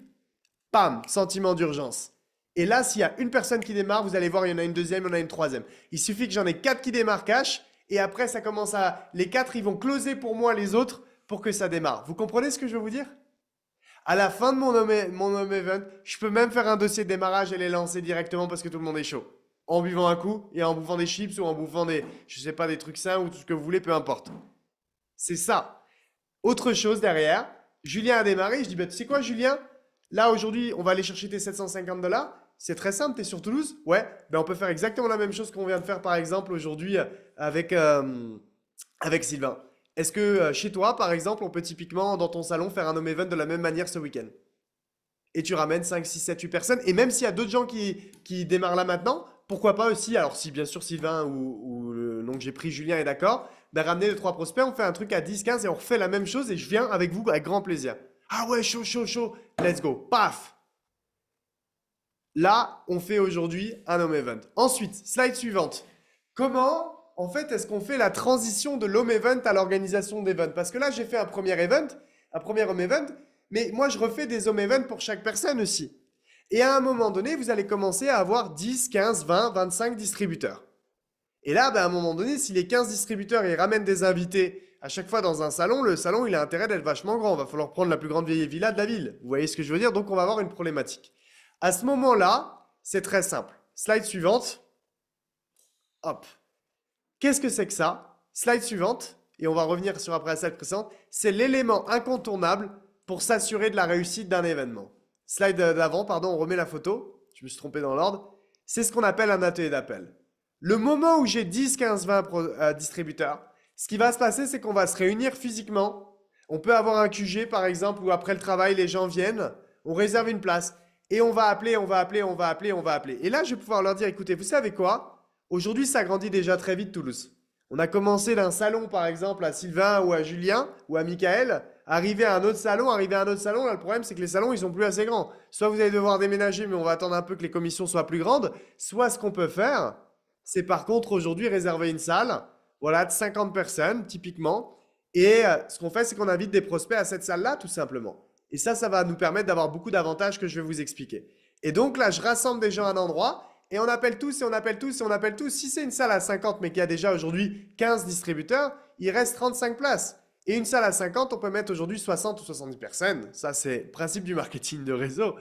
Pam, sentiment d'urgence. Et là, s'il y a une personne qui démarre, vous allez voir, il y en a une deuxième, il y en a une troisième. Il suffit que j'en ai 4 qui démarrent cash. Et après, ça commence à... Les 4, ils vont closer pour moi les autres pour que ça démarre. Vous comprenez ce que je veux vous dire? À la fin de mon home event, je peux même faire un dossier de démarrage et les lancer directement parce que tout le monde est chaud. En buvant un coup et en bouffant des chips ou en bouffant des, je sais pas, des trucs sains ou tout ce que vous voulez, peu importe. C'est ça. Autre chose derrière, Julien a démarré, je dis, bah, tu sais quoi Julien? Là, aujourd'hui, on va aller chercher tes 750 $. C'est très simple, tu es sur Toulouse? Ouais, ben on peut faire exactement la même chose qu'on vient de faire par exemple aujourd'hui avec, avec Sylvain. Est-ce que chez toi, par exemple, on peut typiquement dans ton salon faire un home event de la même manière ce week-end? Et tu ramènes 5, 6, 7, 8 personnes. Et même s'il y a d'autres gens qui démarrent là maintenant, pourquoi pas aussi, alors si bien sûr Sylvain ou le nom que j'ai pris, Julien est d'accord, ben ramener 2, 3 prospects, on fait un truc à 10, 15 et on refait la même chose et je viens avec vous avec grand plaisir. Ah ouais, chaud, chaud, chaud, let's go, paf! Là, on fait aujourd'hui un home event. Ensuite, slide suivante. Comment, en fait, est-ce qu'on fait la transition de l'home event à l'organisation d'event? Parce que là, j'ai fait un premier event, un premier home event, mais moi, je refais des home events pour chaque personne aussi. Et à un moment donné, vous allez commencer à avoir 10, 15, 20, 25 distributeurs. Et là, ben, à un moment donné, si les 15 distributeurs ils ramènent des invités à chaque fois dans un salon, le salon, il a intérêt d'être vachement grand. Il va falloir prendre la plus grande vieille villa de la ville. Vous voyez ce que je veux dire? Donc, on va avoir une problématique. À ce moment-là, c'est très simple. Slide suivante. Hop. Qu'est-ce que c'est que ça? Slide suivante. Et on va revenir sur après la slide précédente. C'est l'élément incontournable pour s'assurer de la réussite d'un événement. Slide d'avant, pardon, on remet la photo. Je me suis trompé dans l'ordre. C'est ce qu'on appelle un atelier d'appel. Le moment où j'ai 10, 15, 20 distributeurs, ce qui va se passer, c'est qu'on va se réunir physiquement. On peut avoir un QG, par exemple, où après le travail, les gens viennent. On réserve une place. Et on va appeler, on va appeler, on va appeler, on va appeler. Et là, je vais pouvoir leur dire, écoutez, vous savez quoi? Aujourd'hui, ça grandit déjà très vite, Toulouse. On a commencé d'un salon, par exemple, à Sylvain ou à Julien ou à Michael, arriver à un autre salon, arriver à un autre salon. Là, le problème, c'est que les salons, ils sont plus assez grands. Soit vous allez devoir déménager, mais on va attendre un peu que les commissions soient plus grandes. Soit ce qu'on peut faire, c'est par contre aujourd'hui réserver une salle, voilà, de 50 personnes, typiquement. Et ce qu'on fait, c'est qu'on invite des prospects à cette salle-là, tout simplement. Et ça va nous permettre d'avoir beaucoup d'avantages que je vais vous expliquer. Et donc là, je rassemble des gens à un endroit et on appelle tous et on appelle tous et on appelle tous. Si c'est une salle à 50 mais qui a déjà aujourd'hui 15 distributeurs, il reste 35 places. Et une salle à 50, on peut mettre aujourd'hui 60 ou 70 personnes. Ça, c'est le principe du marketing de réseau.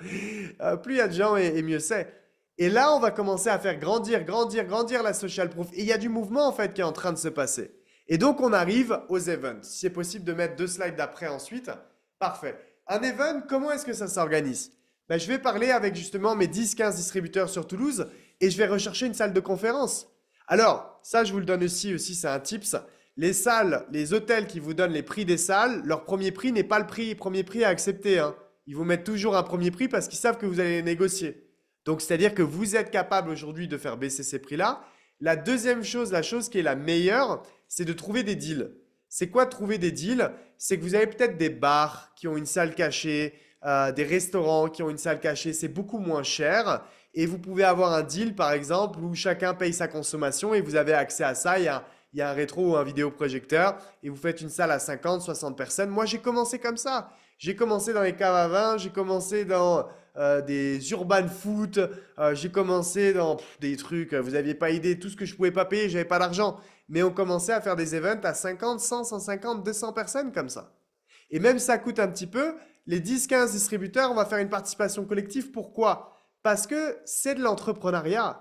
Plus il y a de gens et mieux c'est. Et là, on va commencer à faire grandir, grandir, grandir la social proof. Et il y a du mouvement en fait qui est en train de se passer. Et donc, on arrive aux events. Si c'est possible de mettre 2 slides d'après ensuite, parfait. Un event, comment est-ce que ça s'organise? Ben, je vais parler avec justement mes 10-15 distributeurs sur Toulouse et je vais rechercher une salle de conférence. Alors, ça, je vous le donne aussi c'est un tips. Les salles, les hôtels qui vous donnent les prix des salles, leur premier prix n'est pas le premier prix à accepter, hein. Ils vous mettent toujours un premier prix parce qu'ils savent que vous allez les négocier. Donc, c'est-à-dire que vous êtes capable aujourd'hui de faire baisser ces prix-là. La deuxième chose, la chose qui est la meilleure, c'est de trouver des deals. C'est quoi trouver des deals? C'est que vous avez peut-être des bars qui ont une salle cachée, des restaurants qui ont une salle cachée, c'est beaucoup moins cher. Et vous pouvez avoir un deal, par exemple, où chacun paye sa consommation et vous avez accès à ça. Il y a un rétro ou un vidéoprojecteur et vous faites une salle à 50, 60 personnes. Moi, j'ai commencé comme ça. J'ai commencé dans les caves à vin, j'ai commencé dans des urban foot, j'ai commencé dans des trucs, vous n'aviez pas idée, tout ce que je pouvais pas payer, j'avais pas d'argent. Mais on commençait à faire des events à 50, 100, 150, 200 personnes comme ça. Et même ça coûte un petit peu, les 10, 15 distributeurs, on va faire une participation collective. Pourquoi? Parce que c'est de l'entrepreneuriat.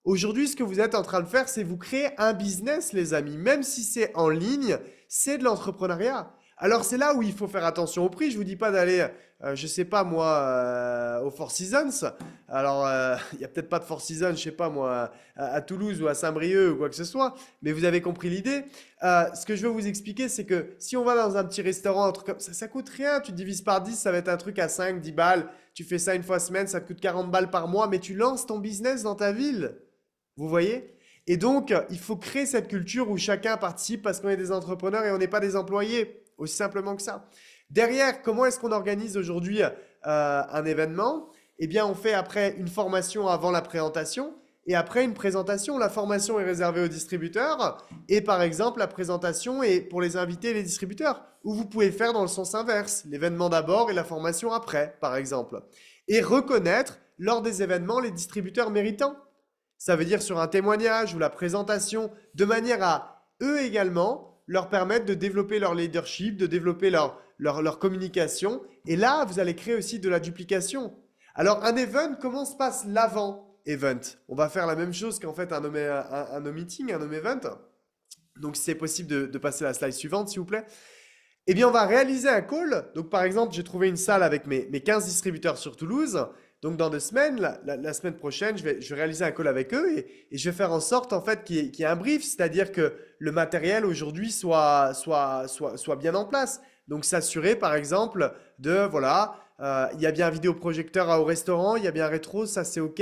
Aujourd'hui, ce que vous êtes en train de faire, c'est vous créer un business, les amis. Même si c'est en ligne, c'est de l'entrepreneuriat. Alors, c'est là où il faut faire attention au prix. Je ne vous dis pas d'aller, je ne sais pas moi, au Four Seasons. Alors, il n'y a peut-être pas de Four Seasons, je ne sais pas moi, à Toulouse ou à Saint-Brieuc ou quoi que ce soit. Mais vous avez compris l'idée. Ce que je veux vous expliquer, c'est que si on va dans un petit restaurant, un truc comme ça, ça coûte rien. Tu divises par 10, ça va être un truc à 5, 10 balles. Tu fais ça une fois semaine, ça te coûte 40 balles par mois. Mais tu lances ton business dans ta ville. Vous voyez? Et donc, il faut créer cette culture où chacun participe parce qu'on est des entrepreneurs et on n'est pas des employés. Aussi simplement que ça. Derrière, comment est-ce qu'on organise aujourd'hui un événement? Eh bien, on fait après une formation avant la présentation et après une présentation. La formation est réservée aux distributeurs et par exemple, la présentation est pour les invités et les distributeurs. Ou vous pouvez faire dans le sens inverse, l'événement d'abord et la formation après, par exemple. Et reconnaître lors des événements les distributeurs méritants. Ça veut dire sur un témoignage ou la présentation, de manière à eux également leur permettre de développer leur leadership, de développer leur communication. Et là, vous allez créer aussi de la duplication. Alors, un event, comment se passe l'avant-event? On va faire la même chose qu'en fait un home meeting, un home event. Donc, si c'est possible de passer à la slide suivante, s'il vous plaît. Eh bien, on va réaliser un call. Donc, par exemple, j'ai trouvé une salle avec mes 15 distributeurs sur Toulouse. Donc, dans 2 semaines, la semaine prochaine, je vais réaliser un call avec eux et je vais faire en sorte, en fait, qu'il y ait un brief, c'est-à-dire que le matériel aujourd'hui soit bien en place. Donc, s'assurer, par exemple, voilà, il y a bien un vidéoprojecteur au restaurant, il y a bien un rétro, ça c'est OK.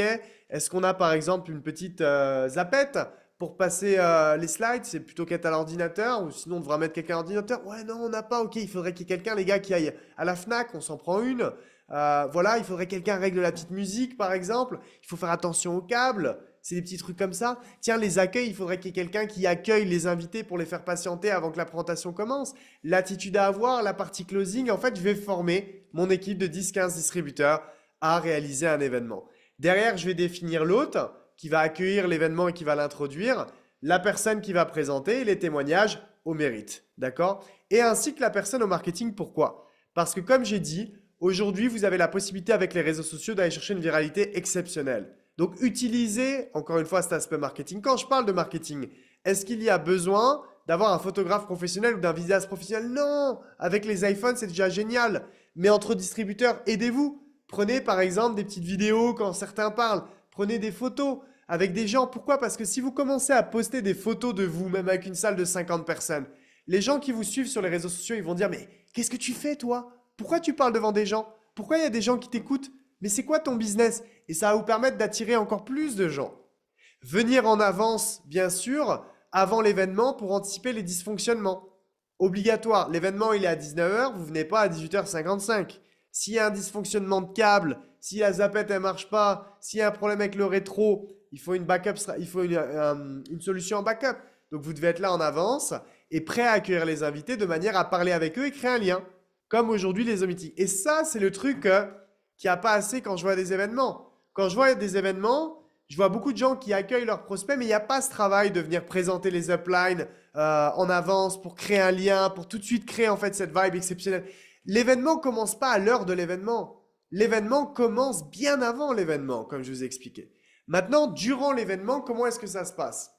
Est-ce qu'on a, par exemple, une petite zapette pour passer les slides, c'est plutôt qu'être à l'ordinateur, ou sinon on devra mettre quelqu'un à l'ordinateur. Ouais, non, on n'a pas, ok, il faudrait qu'il y ait quelqu'un, les gars, qui aille à la Fnac, on s'en prend une. Voilà, il faudrait quelqu'un règle la petite musique, par exemple. Il faut faire attention aux câbles, c'est des petits trucs comme ça. Tiens, les accueils, il faudrait qu'il y ait quelqu'un qui accueille les invités pour les faire patienter avant que la présentation commence. L'attitude à avoir, la partie closing, en fait, je vais former mon équipe de 10-15 distributeurs à réaliser un événement. Derrière, je vais définir l'hôte qui va accueillir l'événement et qui va l'introduire, la personne qui va présenter et les témoignages au mérite. D'accord? Et ainsi que la personne au marketing. Pourquoi? Parce que comme j'ai dit, aujourd'hui, vous avez la possibilité avec les réseaux sociaux d'aller chercher une viralité exceptionnelle. Donc, utilisez, encore une fois, cet aspect marketing. Quand je parle de marketing, est-ce qu'il y a besoin d'avoir un photographe professionnel ou d'un vidéaste professionnel? Non! Avec les iPhones, c'est déjà génial. Mais entre distributeurs, aidez-vous. Prenez par exemple des petites vidéos quand certains parlent. Prenez des photos avec des gens. Pourquoi? Parce que si vous commencez à poster des photos de vous, même avec une salle de 50 personnes, les gens qui vous suivent sur les réseaux sociaux, ils vont dire, mais qu'est-ce que tu fais toi? Pourquoi tu parles devant des gens? Pourquoi il y a des gens qui t'écoutent? Mais c'est quoi ton business? Et ça va vous permettre d'attirer encore plus de gens. Venir en avance, bien sûr, avant l'événement pour anticiper les dysfonctionnements. Obligatoire. L'événement, il est à 19h, vous venez pas à 18h55. S'il y a un dysfonctionnement de câble, si la zapette ne marche pas, s'il y a un problème avec le rétro, il faut une solution en backup. Donc vous devez être là en avance et prêt à accueillir les invités de manière à parler avec eux et créer un lien. Comme aujourd'hui les Zoom meetings. Et ça, c'est le truc qui a pas assez quand je vois des événements. Quand je vois des événements, je vois beaucoup de gens qui accueillent leurs prospects, mais il n'y a pas ce travail de venir présenter les uplines en avance pour créer un lien, pour tout de suite créer en fait cette vibe exceptionnelle. L'événement commence pas à l'heure de l'événement. L'événement commence bien avant l'événement, comme je vous ai expliqué. Maintenant, durant l'événement, comment est-ce que ça se passe?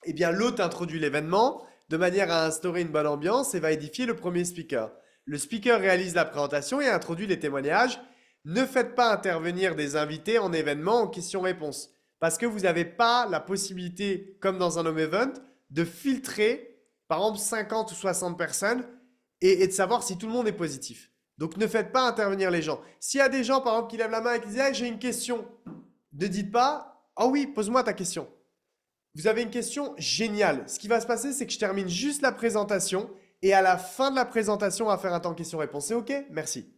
Eh bien, l'hôte introduit l'événement de manière à instaurer une bonne ambiance et va édifier le premier speaker. Le speaker réalise la présentation et introduit les témoignages. Ne faites pas intervenir des invités en événement en question-réponse parce que vous n'avez pas la possibilité, comme dans un home event, de filtrer, par exemple, 50 ou 60 personnes et de savoir si tout le monde est positif. Donc, ne faites pas intervenir les gens. S'il y a des gens, par exemple, qui lèvent la main et qui disent hey, « j'ai une question », ne dites pas « oh oui, pose-moi ta question ». Vous avez une question géniale. Ce qui va se passer, c'est que je termine juste la présentation et à la fin de la présentation, on va faire un temps question-réponse. C'est OK? Merci.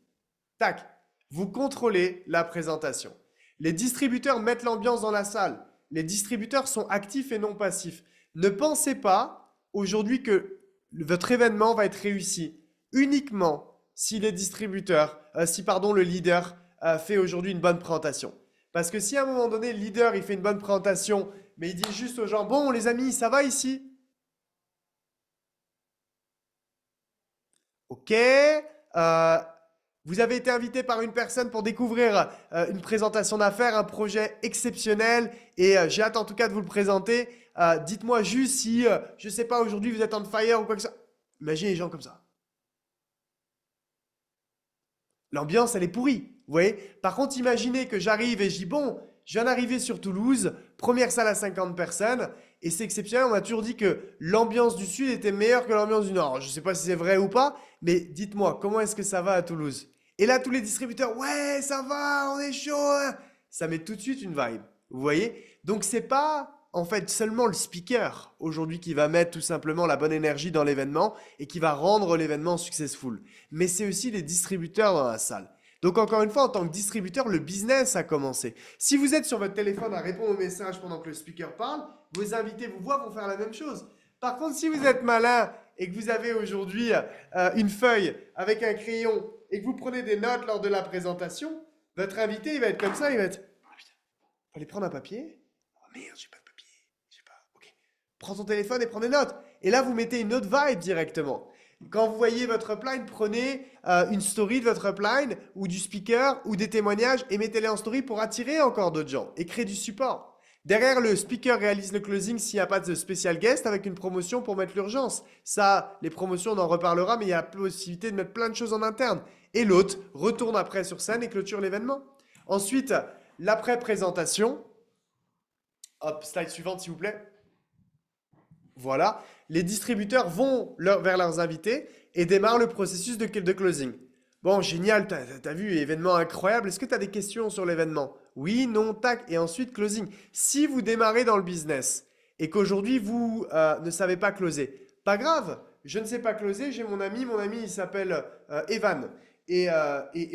Tac. Vous contrôlez la présentation. Les distributeurs mettent l'ambiance dans la salle. Les distributeurs sont actifs et non passifs. Ne pensez pas aujourd'hui que votre événement va être réussi uniquement si les distributeurs, le leader fait aujourd'hui une bonne présentation. Parce que si à un moment donné, le leader, il fait une bonne présentation, mais il dit juste aux gens, bon les amis, ça va ici? Ok, vous avez été invité par une personne pour découvrir une présentation d'affaires, un projet exceptionnel et j'ai hâte en tout cas de vous le présenter. Dites-moi juste si, je ne sais pas, aujourd'hui vous êtes on fire ou quoi que ce soit. Imaginez les gens comme ça. L'ambiance, elle est pourrie, vous voyez? Par contre, imaginez que j'arrive et je dis, bon, je viens d'arriver sur Toulouse, première salle à 50 personnes, et c'est exceptionnel, on m'a toujours dit que l'ambiance du Sud était meilleure que l'ambiance du Nord. Je ne sais pas si c'est vrai ou pas, mais dites-moi, comment est-ce que ça va à Toulouse? Et là, tous les distributeurs, ouais, ça va, on est chaud, hein. Ça met tout de suite une vibe, vous voyez? Donc, c'est pas en fait seulement le speaker aujourd'hui qui va mettre tout simplement la bonne énergie dans l'événement et qui va rendre l'événement successful, mais c'est aussi les distributeurs dans la salle. Donc encore une fois, en tant que distributeur, le business a commencé. Si vous êtes sur votre téléphone à répondre aux messages pendant que le speaker parle, vos invités vous voient, vont faire la même chose. Par contre, si vous êtes malin et que vous avez aujourd'hui une feuille avec un crayon et que vous prenez des notes lors de la présentation, votre invité, il va être comme ça, il va être « Ah putain, faut aller prendre un papier? Oh merde, j'ai pas de papier. J'ai pas... Ok. Prends ton téléphone et prends des notes. » Et là, vous mettez une autre vibe directement. Quand vous voyez votre upline, prenez une story de votre upline ou du speaker ou des témoignages et mettez-les en story pour attirer encore d'autres gens et créer du support. Derrière, le speaker réalise le closing s'il n'y a pas de spécial guest avec une promotion pour mettre l'urgence. Ça, les promotions, on en reparlera, mais il y a la possibilité de mettre plein de choses en interne. Et l'autre retourne après sur scène et clôture l'événement. Ensuite, l'après-présentation. Hop, slide suivante, s'il vous plaît. Voilà. Les distributeurs vont vers leurs invités et démarrent le processus de closing. Bon, génial, t'as vu, événement incroyable. Est-ce que tu as des questions sur l'événement? Oui, non, tac. Et ensuite, closing. Si vous démarrez dans le business et qu'aujourd'hui, vous ne savez pas closer, pas grave, je ne sais pas closer, j'ai mon ami il s'appelle Evan. Et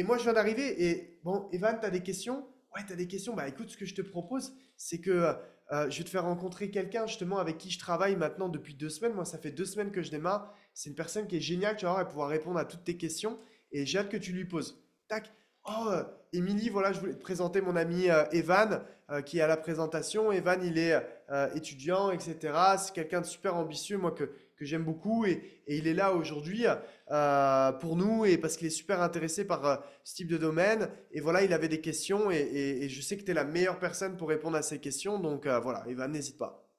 moi, je viens d'arriver. Et bon, Evan, tu as des questions? Ouais, tu as des questions. Bah écoute, ce que je te propose, c'est que je vais te faire rencontrer quelqu'un justement avec qui je travaille maintenant depuis 2 semaines. Moi, ça fait 2 semaines que je démarre. C'est une personne qui est géniale, tu vas voir, elle va pouvoir répondre à toutes tes questions et j'ai hâte que tu lui poses. Tac. Oh, Émilie, voilà, je voulais te présenter mon ami Evan qui est à la présentation. Evan, il est étudiant, etc. C'est quelqu'un de super ambitieux, moi, que j'aime beaucoup et il est là aujourd'hui pour nous et parce qu'il est super intéressé par ce type de domaine. Et voilà, il avait des questions et je sais que tu es la meilleure personne pour répondre à ces questions. Donc voilà, Evan, n'hésite pas.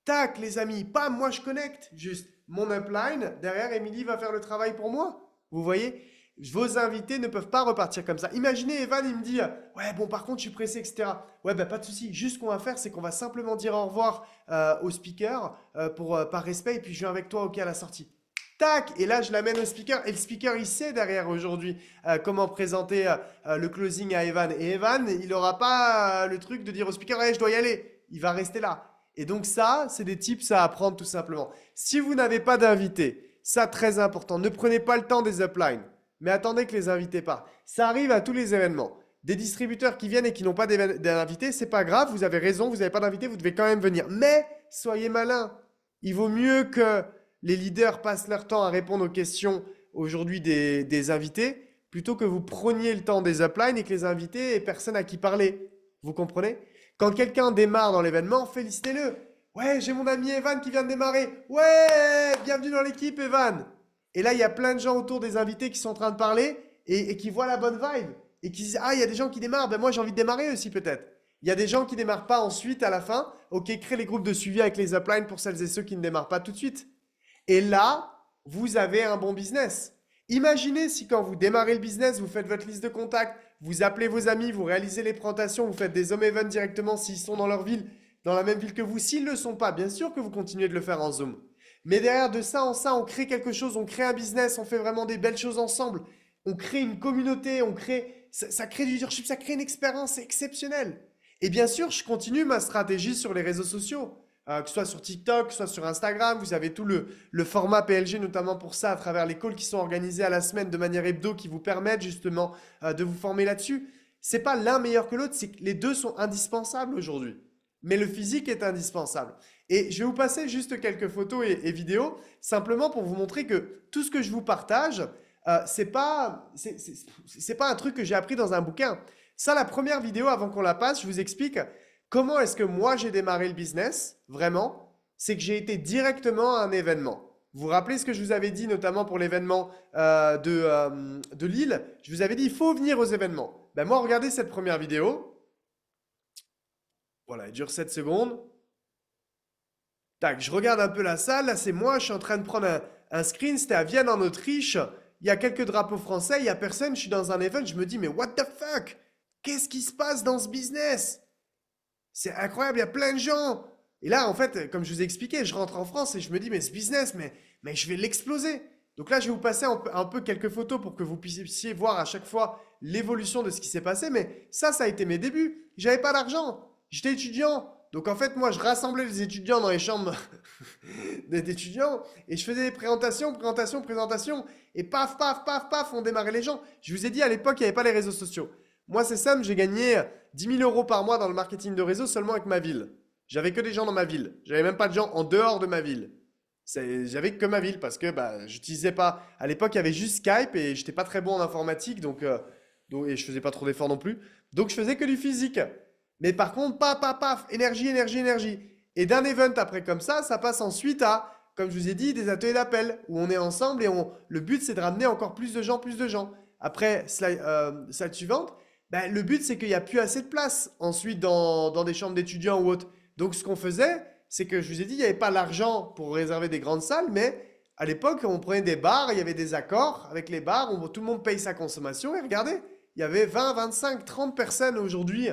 Tac, les amis, pam, moi je connecte. Juste mon upline, derrière, Émilie va faire le travail pour moi. Vous voyez? Vos invités ne peuvent pas repartir comme ça. Imaginez, Evan, il me dit, ouais, bon, par contre, je suis pressé, etc. Ouais, bah, pas de souci. Juste ce qu'on va faire, c'est qu'on va simplement dire au revoir au speaker par respect, et puis je viens avec toi, ok, à la sortie. Tac! Et là, je l'amène au speaker. Et le speaker, il sait derrière aujourd'hui comment présenter le closing à Evan. Et Evan, il n'aura pas le truc de dire au speaker, hey, je dois y aller. Il va rester là. Et donc ça, c'est des tips à apprendre tout simplement. Si vous n'avez pas d'invité, ça très important, ne prenez pas le temps des uplines, mais attendez que les invités partent. Ça arrive à tous les événements. Des distributeurs qui viennent et qui n'ont pas d'invité, c'est pas grave, vous avez raison, vous n'avez pas d'invité, vous devez quand même venir. Mais soyez malins. Il vaut mieux que les leaders passent leur temps à répondre aux questions aujourd'hui des invités, plutôt que vous preniez le temps des uplines et que les invités aient personne à qui parler. Vous comprenez? Quand quelqu'un démarre dans l'événement, félicitez-le. Ouais, j'ai mon ami Evan qui vient de démarrer. Ouais, bienvenue dans l'équipe, Evan. Et là, il y a plein de gens autour des invités qui sont en train de parler et qui voient la bonne vibe. Et qui disent, ah, il y a des gens qui démarrent. Ben moi, j'ai envie de démarrer aussi peut-être. Il y a des gens qui démarrent pas ensuite à la fin. Ok, créez les groupes de suivi avec les uplines pour celles et ceux qui ne démarrent pas tout de suite. Et là, vous avez un bon business. Imaginez si quand vous démarrez le business, vous faites votre liste de contacts, vous appelez vos amis, vous réalisez les présentations, vous faites des home events directement s'ils sont dans leur ville, dans la même ville que vous. S'ils ne le sont pas, bien sûr que vous continuez de le faire en Zoom. Mais derrière de ça en ça, on crée quelque chose, on crée un business, on fait vraiment des belles choses ensemble. On crée une communauté, ça crée du leadership, ça crée une expérience exceptionnelle. Et bien sûr, je continue ma stratégie sur les réseaux sociaux. Que ce soit sur TikTok, que ce soit sur Instagram, vous avez tout le format PLG notamment pour ça à travers les calls qui sont organisés à la semaine de manière hebdo qui vous permettent justement de vous former là-dessus. C'est pas l'un meilleur que l'autre, c'est que les deux sont indispensables aujourd'hui. Mais le physique est indispensable. Et je vais vous passer juste quelques photos et vidéos simplement pour vous montrer que tout ce que je vous partage, c'est pas un truc que j'ai appris dans un bouquin. Ça, la première vidéo avant qu'on la passe, je vous explique. Comment est-ce que moi j'ai démarré le business, vraiment? C'est que j'ai été directement à un événement. Vous vous rappelez ce que je vous avais dit, notamment pour l'événement de Lille? Je vous avais dit, il faut venir aux événements. Ben moi, regardez cette première vidéo. Voilà, elle dure 7 secondes. Tac, je regarde un peu la salle. Là, c'est moi, je suis en train de prendre un screen. C'était à Vienne, en Autriche. Il y a quelques drapeaux français, il n'y a personne. Je suis dans un event. Je me dis, mais what the fuck? Qu'est-ce qui se passe dans ce business? C'est incroyable, il y a plein de gens. Et là, en fait, comme je vous ai expliqué, je rentre en France et je me dis, mais ce business, mais je vais l'exploser. Donc là, je vais vous passer un peu quelques photos pour que vous puissiez voir à chaque fois l'évolution de ce qui s'est passé. Mais ça a été mes débuts. J'avais pas d'argent. J'étais étudiant. Donc en fait, moi, je rassemblais les étudiants dans les chambres d'étudiants et je faisais des présentations. Et paf, paf, paf, paf, on démarrait les gens. Je vous ai dit, à l'époque, il n'y avait pas les réseaux sociaux. Moi, c'est simple, j'ai gagné 10 000 euros par mois dans le marketing de réseau seulement avec ma ville. J'avais que des gens dans ma ville. J'avais même pas de gens en dehors de ma ville. J'avais que ma ville parce que j'utilisais pas. À l'époque, il y avait juste Skype et j'étais pas très bon en informatique, et je faisais pas trop d'efforts non plus. Donc, je faisais que du physique. Mais par contre, paf, paf, paf, énergie, énergie, énergie. Et d'un event après comme ça passe ensuite à, comme je vous ai dit, des ateliers d'appel où on est ensemble et le but c'est de ramener encore plus de gens, plus de gens. Après, slide suivante. ben, le but, c'est qu'il n'y a plus assez de place ensuite dans des chambres d'étudiants ou autres. Donc, ce qu'on faisait, c'est que je vous ai dit, il n'y avait pas l'argent pour réserver des grandes salles, mais à l'époque, on prenait des bars, il y avait des accords avec les bars, tout le monde paye sa consommation. Et regardez, il y avait 20, 25, 30 personnes aujourd'hui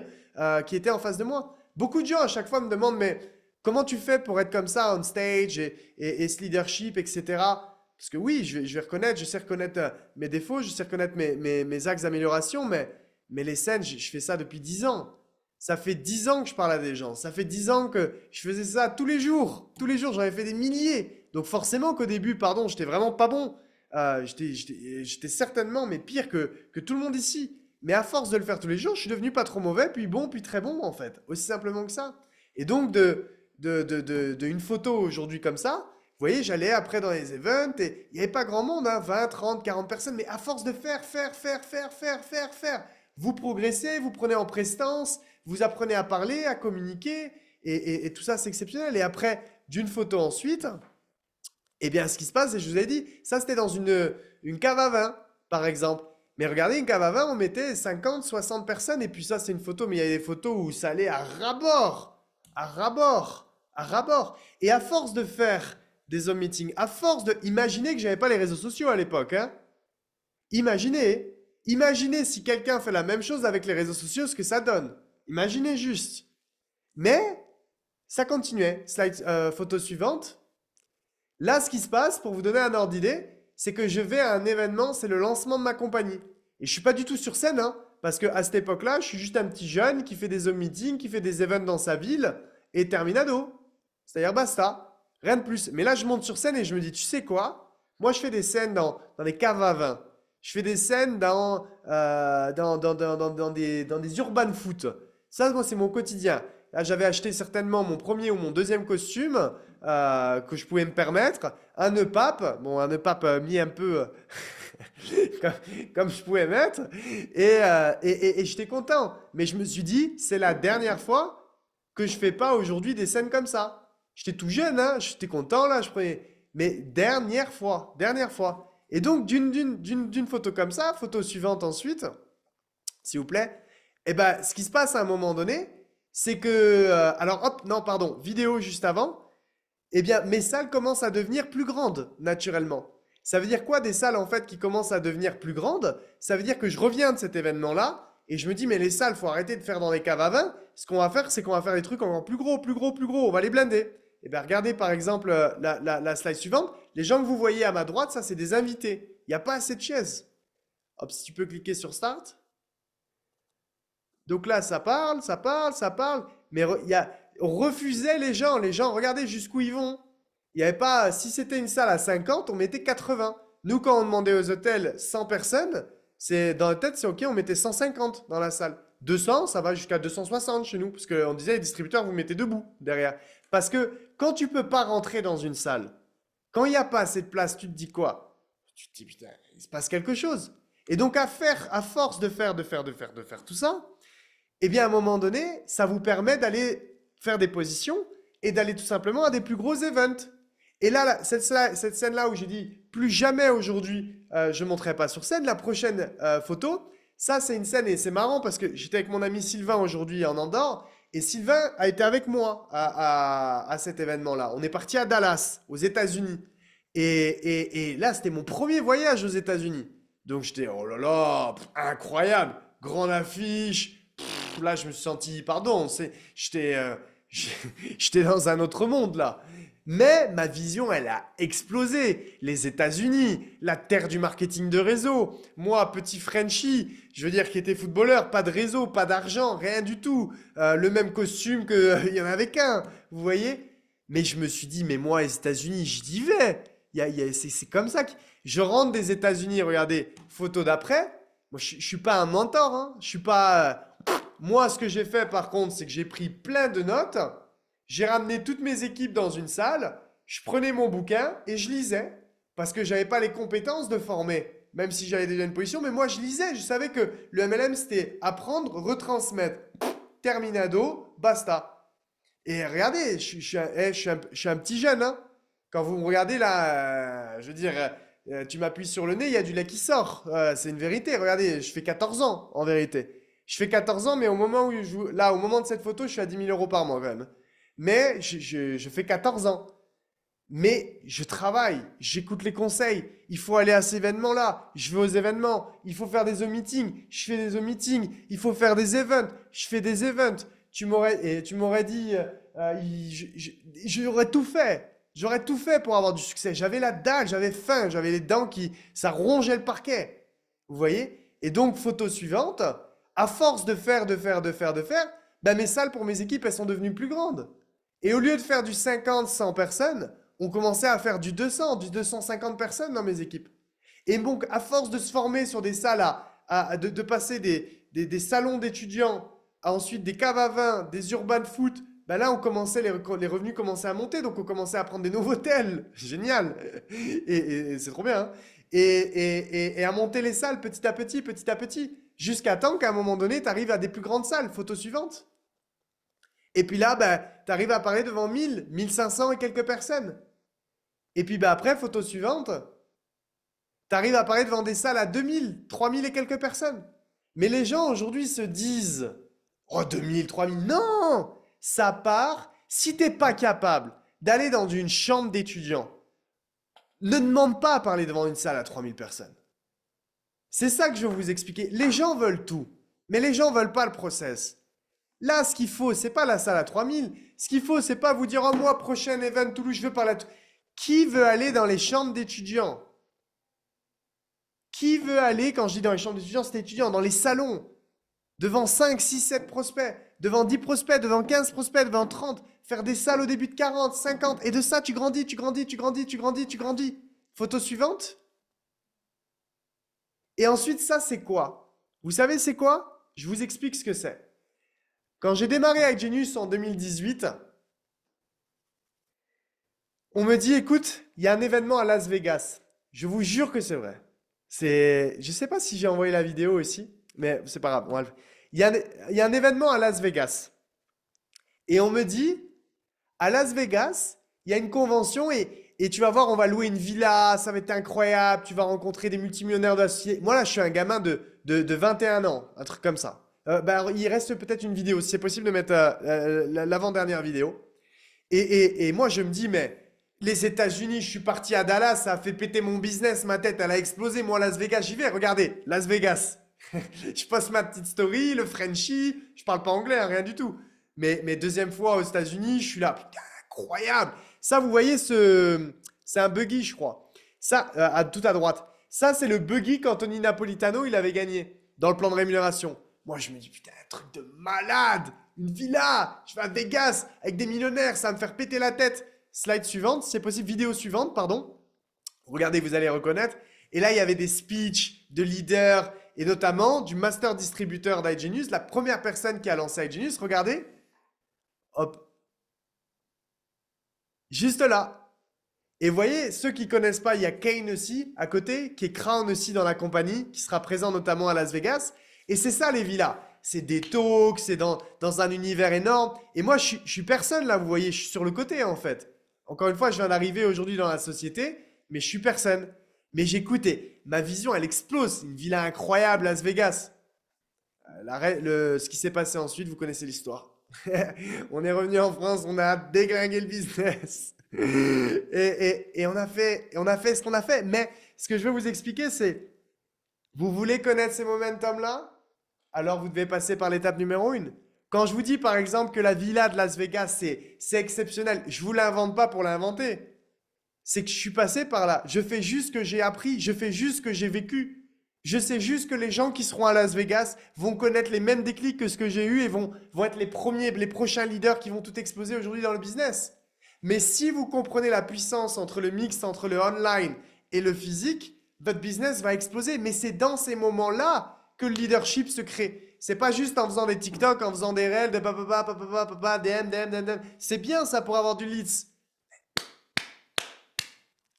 qui étaient en face de moi. Beaucoup de gens à chaque fois me demandent, mais comment tu fais pour être comme ça on stage et ce leadership, etc. Parce que oui, je vais reconnaître, je sais reconnaître mes défauts, je sais reconnaître mes axes d'amélioration, mais les scènes, je fais ça depuis 10 ans. Ça fait 10 ans que je parle à des gens. Ça fait 10 ans que je faisais ça tous les jours. Tous les jours, j'en avais fait des milliers. Donc forcément qu'au début, pardon, j'étais vraiment pas bon. J'étais certainement, mais pire que tout le monde ici. Mais à force de le faire tous les jours, je suis devenu pas trop mauvais, puis bon, puis très bon en fait. Aussi simplement que ça. Et donc une photo aujourd'hui comme ça, vous voyez, j'allais après dans les events et il n'y avait pas grand monde, hein, 20, 30, 40 personnes, mais à force de faire, vous progressez, vous prenez en prestance, vous apprenez à parler, à communiquer, et tout ça, c'est exceptionnel. Et après, d'une photo ensuite, eh bien, ce qui se passe, et je vous ai dit, ça c'était dans une cave à vin, par exemple. Mais regardez, une cave à vin, on mettait 50, 60 personnes, et puis ça, c'est une photo, mais il y a des photos où ça allait à rabord, à rabord, à rabord. Et à force de faire des Zoom meetings, à force de... Imaginez que j'avais pas les réseaux sociaux à l'époque, hein. Imaginez, imaginez si quelqu'un fait la même chose avec les réseaux sociaux, ce que ça donne. Imaginez juste. Mais ça continuait. Slide, photo suivante. Là, ce qui se passe, pour vous donner un ordre d'idée, c'est que je vais à un événement, c'est le lancement de ma compagnie. Et je suis pas du tout sur scène, hein, parce qu'à cette époque-là, je suis juste un petit jeune qui fait des Zoom meetings, qui fait des events dans sa ville, et terminado. C'est-à-dire basta. Rien de plus. Mais là, je monte sur scène et je me dis, tu sais quoi? Moi, je fais des scènes dans des caves à vin. Je fais des scènes dans des urban foot. Ça, moi, c'est mon quotidien. Là, j'avais acheté certainement mon premier ou mon deuxième costume que je pouvais me permettre. Un nœud pape. Bon, un nœud pape mis un peu comme, comme je pouvais mettre. Et j'étais content. Mais je me suis dit, c'est la dernière fois que je fais pas aujourd'hui des scènes comme ça. J'étais tout jeune, hein, j'étais content là, je prenais. Mais dernière fois, dernière fois. Et donc, d'une photo comme ça, photo suivante ensuite, s'il vous plaît, et ben, ce qui se passe à un moment donné, c'est que. Alors, hop, non, pardon, vidéo juste avant, eh bien, mes salles commencent à devenir plus grandes, naturellement. Ça veut dire quoi des salles en fait qui commencent à devenir plus grandes? Ça veut dire que je reviens de cet événement-là et je me dis, mais les salles, faut arrêter de faire dans les caves à vin. Ce qu'on va faire, c'est qu'on va faire des trucs encore plus gros, plus gros, plus gros. On va les blinder. Et bien, regardez par exemple la slide suivante. Les gens que vous voyez à ma droite, ça, c'est des invités. Il n'y a pas assez de chaises. Hop, si tu peux cliquer sur Start. Donc là, ça parle, ça parle, ça parle. Mais on refusait les gens. Les gens, regardez jusqu'où ils vont. Il y avait pas, si c'était une salle à 50, on mettait 80. Nous, quand on demandait aux hôtels 100 personnes, c'est dans la tête, c'est OK, on mettait 150 dans la salle. 200, ça va jusqu'à 260 chez nous, parce qu'on disait les distributeurs, vous mettez debout derrière. Parce que quand tu peux pas rentrer dans une salle, quand il n'y a pas assez de place, tu te dis quoi? Tu te dis putain, il se passe quelque chose. Et donc à force de faire tout ça, eh bien à un moment donné, ça vous permet d'aller faire des positions et d'aller tout simplement à des plus gros events. Et là, cette scène-là où j'ai dit plus jamais aujourd'hui je ne monterai pas sur scène, la prochaine photo, ça c'est une scène et c'est marrant parce que j'étais avec mon ami Sylvain aujourd'hui en Andorre et Sylvain a été avec moi à cet événement-là. On est parti à Dallas, aux États-Unis. Et là, c'était mon premier voyage aux États-Unis. Donc j'étais, oh là là, incroyable, grande affiche. Là, je me suis senti, pardon, j'étais j'étais dans un autre monde là. Mais ma vision, elle a explosé. Les États-Unis, la terre du marketing de réseau. Moi, petit Frenchie, je veux dire, qui était footballeur, pas de réseau, pas d'argent, rien du tout. Le même costume il y en avait qu'un, vous voyez? Mais je me suis dit, mais moi, les États-Unis, j'y vais. C'est comme ça que je rentre des États-Unis. Regardez, photo d'après. Moi, je suis pas un mentor, hein. Je suis pas. Moi, ce que j'ai fait, par contre, c'est que j'ai pris plein de notes. J'ai ramené toutes mes équipes dans une salle, je prenais mon bouquin et je lisais parce que j'avais pas les compétences de former, même si j'avais déjà une position, mais moi je lisais, je savais que le MLM c'était apprendre, retransmettre, terminado, basta. Et regardez, je suis un petit jeune, hein. Quand vous me regardez là, je veux dire, tu m'appuies sur le nez, il y a du lait qui sort. C'est une vérité, regardez, je fais 14 ans en vérité. Je fais 14 ans, mais au moment où là, au moment de cette photo, je suis à 10 000 euros par mois quand même. Mais je fais 14 ans. Mais je travaille, j'écoute les conseils. Il faut aller à ces événements-là. Je vais aux événements. Il faut faire des Zoom meetings. Je fais des Zoom meetings. Il faut faire des events. Je fais des events. Tu m'aurais dit, j'aurais tout fait. J'aurais tout fait pour avoir du succès. J'avais la dalle, j'avais faim, j'avais les dents ça rongeait le parquet. Vous voyez? Et donc, photo suivante, à force de faire, ben mes salles pour mes équipes, elles sont devenues plus grandes. Et au lieu de faire du 50, 100 personnes, on commençait à faire du 200, du 250 personnes dans mes équipes. Et donc, à force de se former sur des salles, de passer des salons d'étudiants, à ensuite des caves à vin, des urban foot, ben là, les revenus commençaient à monter, donc on commençait à prendre des nouveaux hôtels. Génial. Et c'est trop bien, hein. Et à monter les salles petit à petit, jusqu'à temps qu'à un moment donné, tu arrives à des plus grandes salles. Photo suivante. Et puis là, ben, tu arrives à parler devant 1000, 1500 et quelques personnes. Et puis ben, après, photo suivante, tu arrives à parler devant des salles à 2000, 3000 et quelques personnes. Mais les gens aujourd'hui se disent, oh 2000, 3000, non! Ça part, si t'es pas capable d'aller dans une chambre d'étudiants, ne demande pas à parler devant une salle à 3000 personnes. C'est ça que je veux vous expliquer. Les gens veulent tout, mais les gens veulent pas le process. Là, ce qu'il faut, c'est pas la salle à 3000. Ce qu'il faut, c'est pas vous dire, oh, moi, prochain event Toulouse, je veux parler à tout. Qui veut aller dans les chambres d'étudiants? Qui veut aller, quand je dis dans les chambres d'étudiants, c'est étudiants, dans les salons, devant 5, 6, 7 prospects, devant 10 prospects, devant 15 prospects, devant 30, faire des salles au début de 40, 50, et de ça, tu grandis, tu grandis, tu grandis, tu grandis, tu grandis. Photo suivante. Et ensuite, ça, c'est quoi? Vous savez, c'est quoi? Je vous explique ce que c'est. Quand j'ai démarré avec Genius en 2018, on me dit, écoute, il y a un événement à Las Vegas. Je vous jure que c'est vrai. Je sais pas si j'ai envoyé la vidéo aussi, mais c'est pas grave. Il y a un événement à Las Vegas. Et on me dit, à Las Vegas, il y a une convention et tu vas voir, on va louer une villa, ça va être incroyable, tu vas rencontrer des multimillionnaires de la société. Moi là, je suis un gamin de 21 ans, un truc comme ça. Alors, il reste peut-être une vidéo, si c'est possible de mettre l'avant-dernière vidéo. Et moi, je me dis, mais les États-Unis, je suis parti à Dallas, ça a fait péter mon business, ma tête, elle a explosé. Moi, Las Vegas, j'y vais, regardez, Las Vegas. Je poste ma petite story, le Frenchie, je parle pas anglais, hein, rien du tout. Mais deuxième fois aux États-Unis, je suis là, putain, incroyable. Ça, vous voyez, c'est un buggy, je crois. Ça, tout à droite. Ça, c'est le buggy qu'Anthony Napolitano, il avait gagné dans le plan de rémunération. Moi, je me dis, putain, un truc de malade. Une villa. Je vais à Vegas avec des millionnaires. Ça va me faire péter la tête. Slide suivante, si c'est possible. Vidéo suivante, pardon. Regardez, vous allez reconnaître. Et là, il y avait des speeches de leaders et notamment du master distributeur d'iGenius, la première personne qui a lancé iGenius. Regardez. Hop. Juste là. Et vous voyez, ceux qui ne connaissent pas, il y a Kane aussi à côté, qui est Crown aussi dans la compagnie, qui sera présent notamment à Las Vegas. Et c'est ça les villas. C'est des talks, c'est dans un univers énorme. Et moi, je suis personne là, vous voyez, je suis sur le côté en fait. Encore une fois, je viens d'arriver aujourd'hui dans la société, mais je suis personne. Mais j'écoute et ma vision, elle explose. Une villa incroyable, Las Vegas. Ce qui s'est passé ensuite, vous connaissez l'histoire. On est revenu en France, on a déglingué le business. Et on a fait ce qu'on a fait. Mais ce que je veux vous expliquer, c'est, vous voulez connaître ces momentum-là? Alors vous devez passer par l'étape numéro 1. Quand je vous dis par exemple que la villa de Las Vegas, c'est exceptionnel, je ne vous l'invente pas pour l'inventer. C'est que je suis passé par là. Je fais juste ce que j'ai appris, je fais juste ce que j'ai vécu. Je sais juste que les gens qui seront à Las Vegas vont connaître les mêmes déclics que ce que j'ai eu et vont être les prochains leaders qui vont tout exploser aujourd'hui dans le business. Mais si vous comprenez la puissance entre le mix, entre le online et le physique, votre business va exploser. Mais c'est dans ces moments-là que le leadership se crée. C'est pas juste en faisant des TikTok, en faisant des reels de papa, DM. C'est bien ça pour avoir du leads.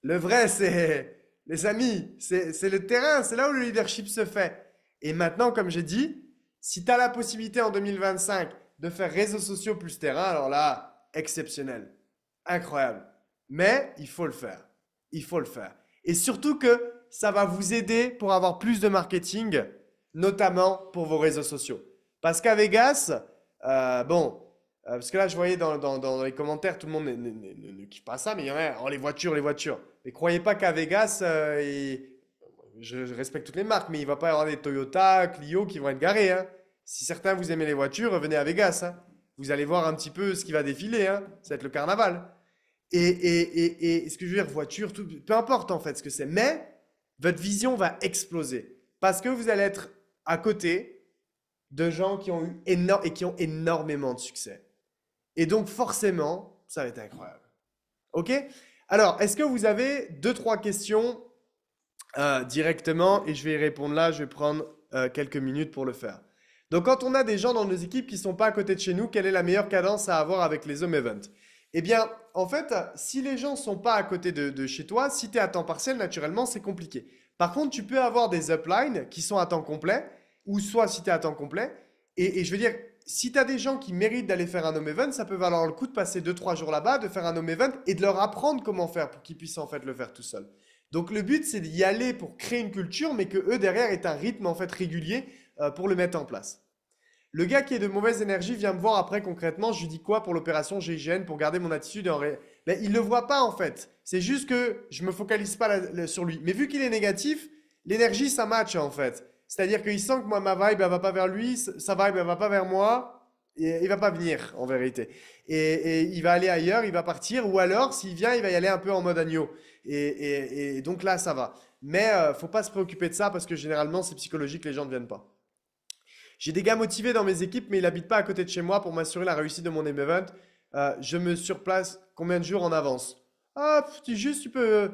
Le vrai, c'est, les amis, c'est le terrain, c'est là où le leadership se fait. Et maintenant, comme j'ai dit, si tu as la possibilité en 2025 de faire réseaux sociaux plus terrain, alors là, exceptionnel, incroyable. Mais il faut le faire. Il faut le faire. Et surtout que ça va vous aider pour avoir plus de marketing, notamment pour vos réseaux sociaux. Parce qu'à Vegas, parce que là, je voyais dans les commentaires, tout le monde ne kiffe pas ça, mais il y en a, oh, les voitures, les voitures. Mais croyez pas qu'à Vegas, je respecte toutes les marques, mais il va pas y avoir des Toyota, Clio qui vont être garés, hein. Si certains vous aimez les voitures, venez à Vegas, hein. Vous allez voir un petit peu ce qui va défiler, hein. Ça va être le carnaval. Et ce que je veux dire, voiture, tout, peu importe en fait ce que c'est, mais votre vision va exploser. Parce que vous allez être à côté de gens qui ont eu et qui ont énormément de succès. Et donc forcément, ça va être incroyable. Ok? Alors, est-ce que vous avez deux, trois questions directement et je vais y répondre là, je vais prendre quelques minutes pour le faire. Donc quand on a des gens dans nos équipes qui ne sont pas à côté de chez nous, quelle est la meilleure cadence à avoir avec les home events? Eh bien, en fait, si les gens ne sont pas à côté de chez toi, si tu es à temps partiel, naturellement, c'est compliqué. Par contre, tu peux avoir des uplines qui sont à temps complet, ou soit si tu es à temps complet. Et je veux dire, si tu as des gens qui méritent d'aller faire un home event, ça peut valoir le coup de passer 2 3 jours là-bas, de faire un home event et de leur apprendre comment faire pour qu'ils puissent en fait le faire tout seuls. Donc le but, c'est d'y aller pour créer une culture, mais que eux derrière aient un rythme en fait régulier pour le mettre en place. Le gars qui est de mauvaise énergie vient me voir après concrètement. Je lui dis quoi pour l'opération GIGN pour garder mon attitude Mais il ne le voit pas en fait. C'est juste que je me focalise pas sur lui. Mais vu qu'il est négatif, l'énergie ça match en fait. C'est-à-dire qu'il sent que moi ma vibe elle va pas vers lui, sa vibe elle va pas vers moi. Et il va pas venir en vérité. Et il va aller ailleurs, il va partir. Ou alors s'il vient, il va y aller un peu en mode agneau. Et donc là ça va. Mais faut pas se préoccuper de ça parce que généralement c'est psychologique, les gens ne viennent pas. J'ai des gars motivés dans mes équipes, mais ils n'habitent pas à côté de chez moi pour m'assurer la réussite de mon event. Je me surplace combien de jours en avance? Ah, tu peux.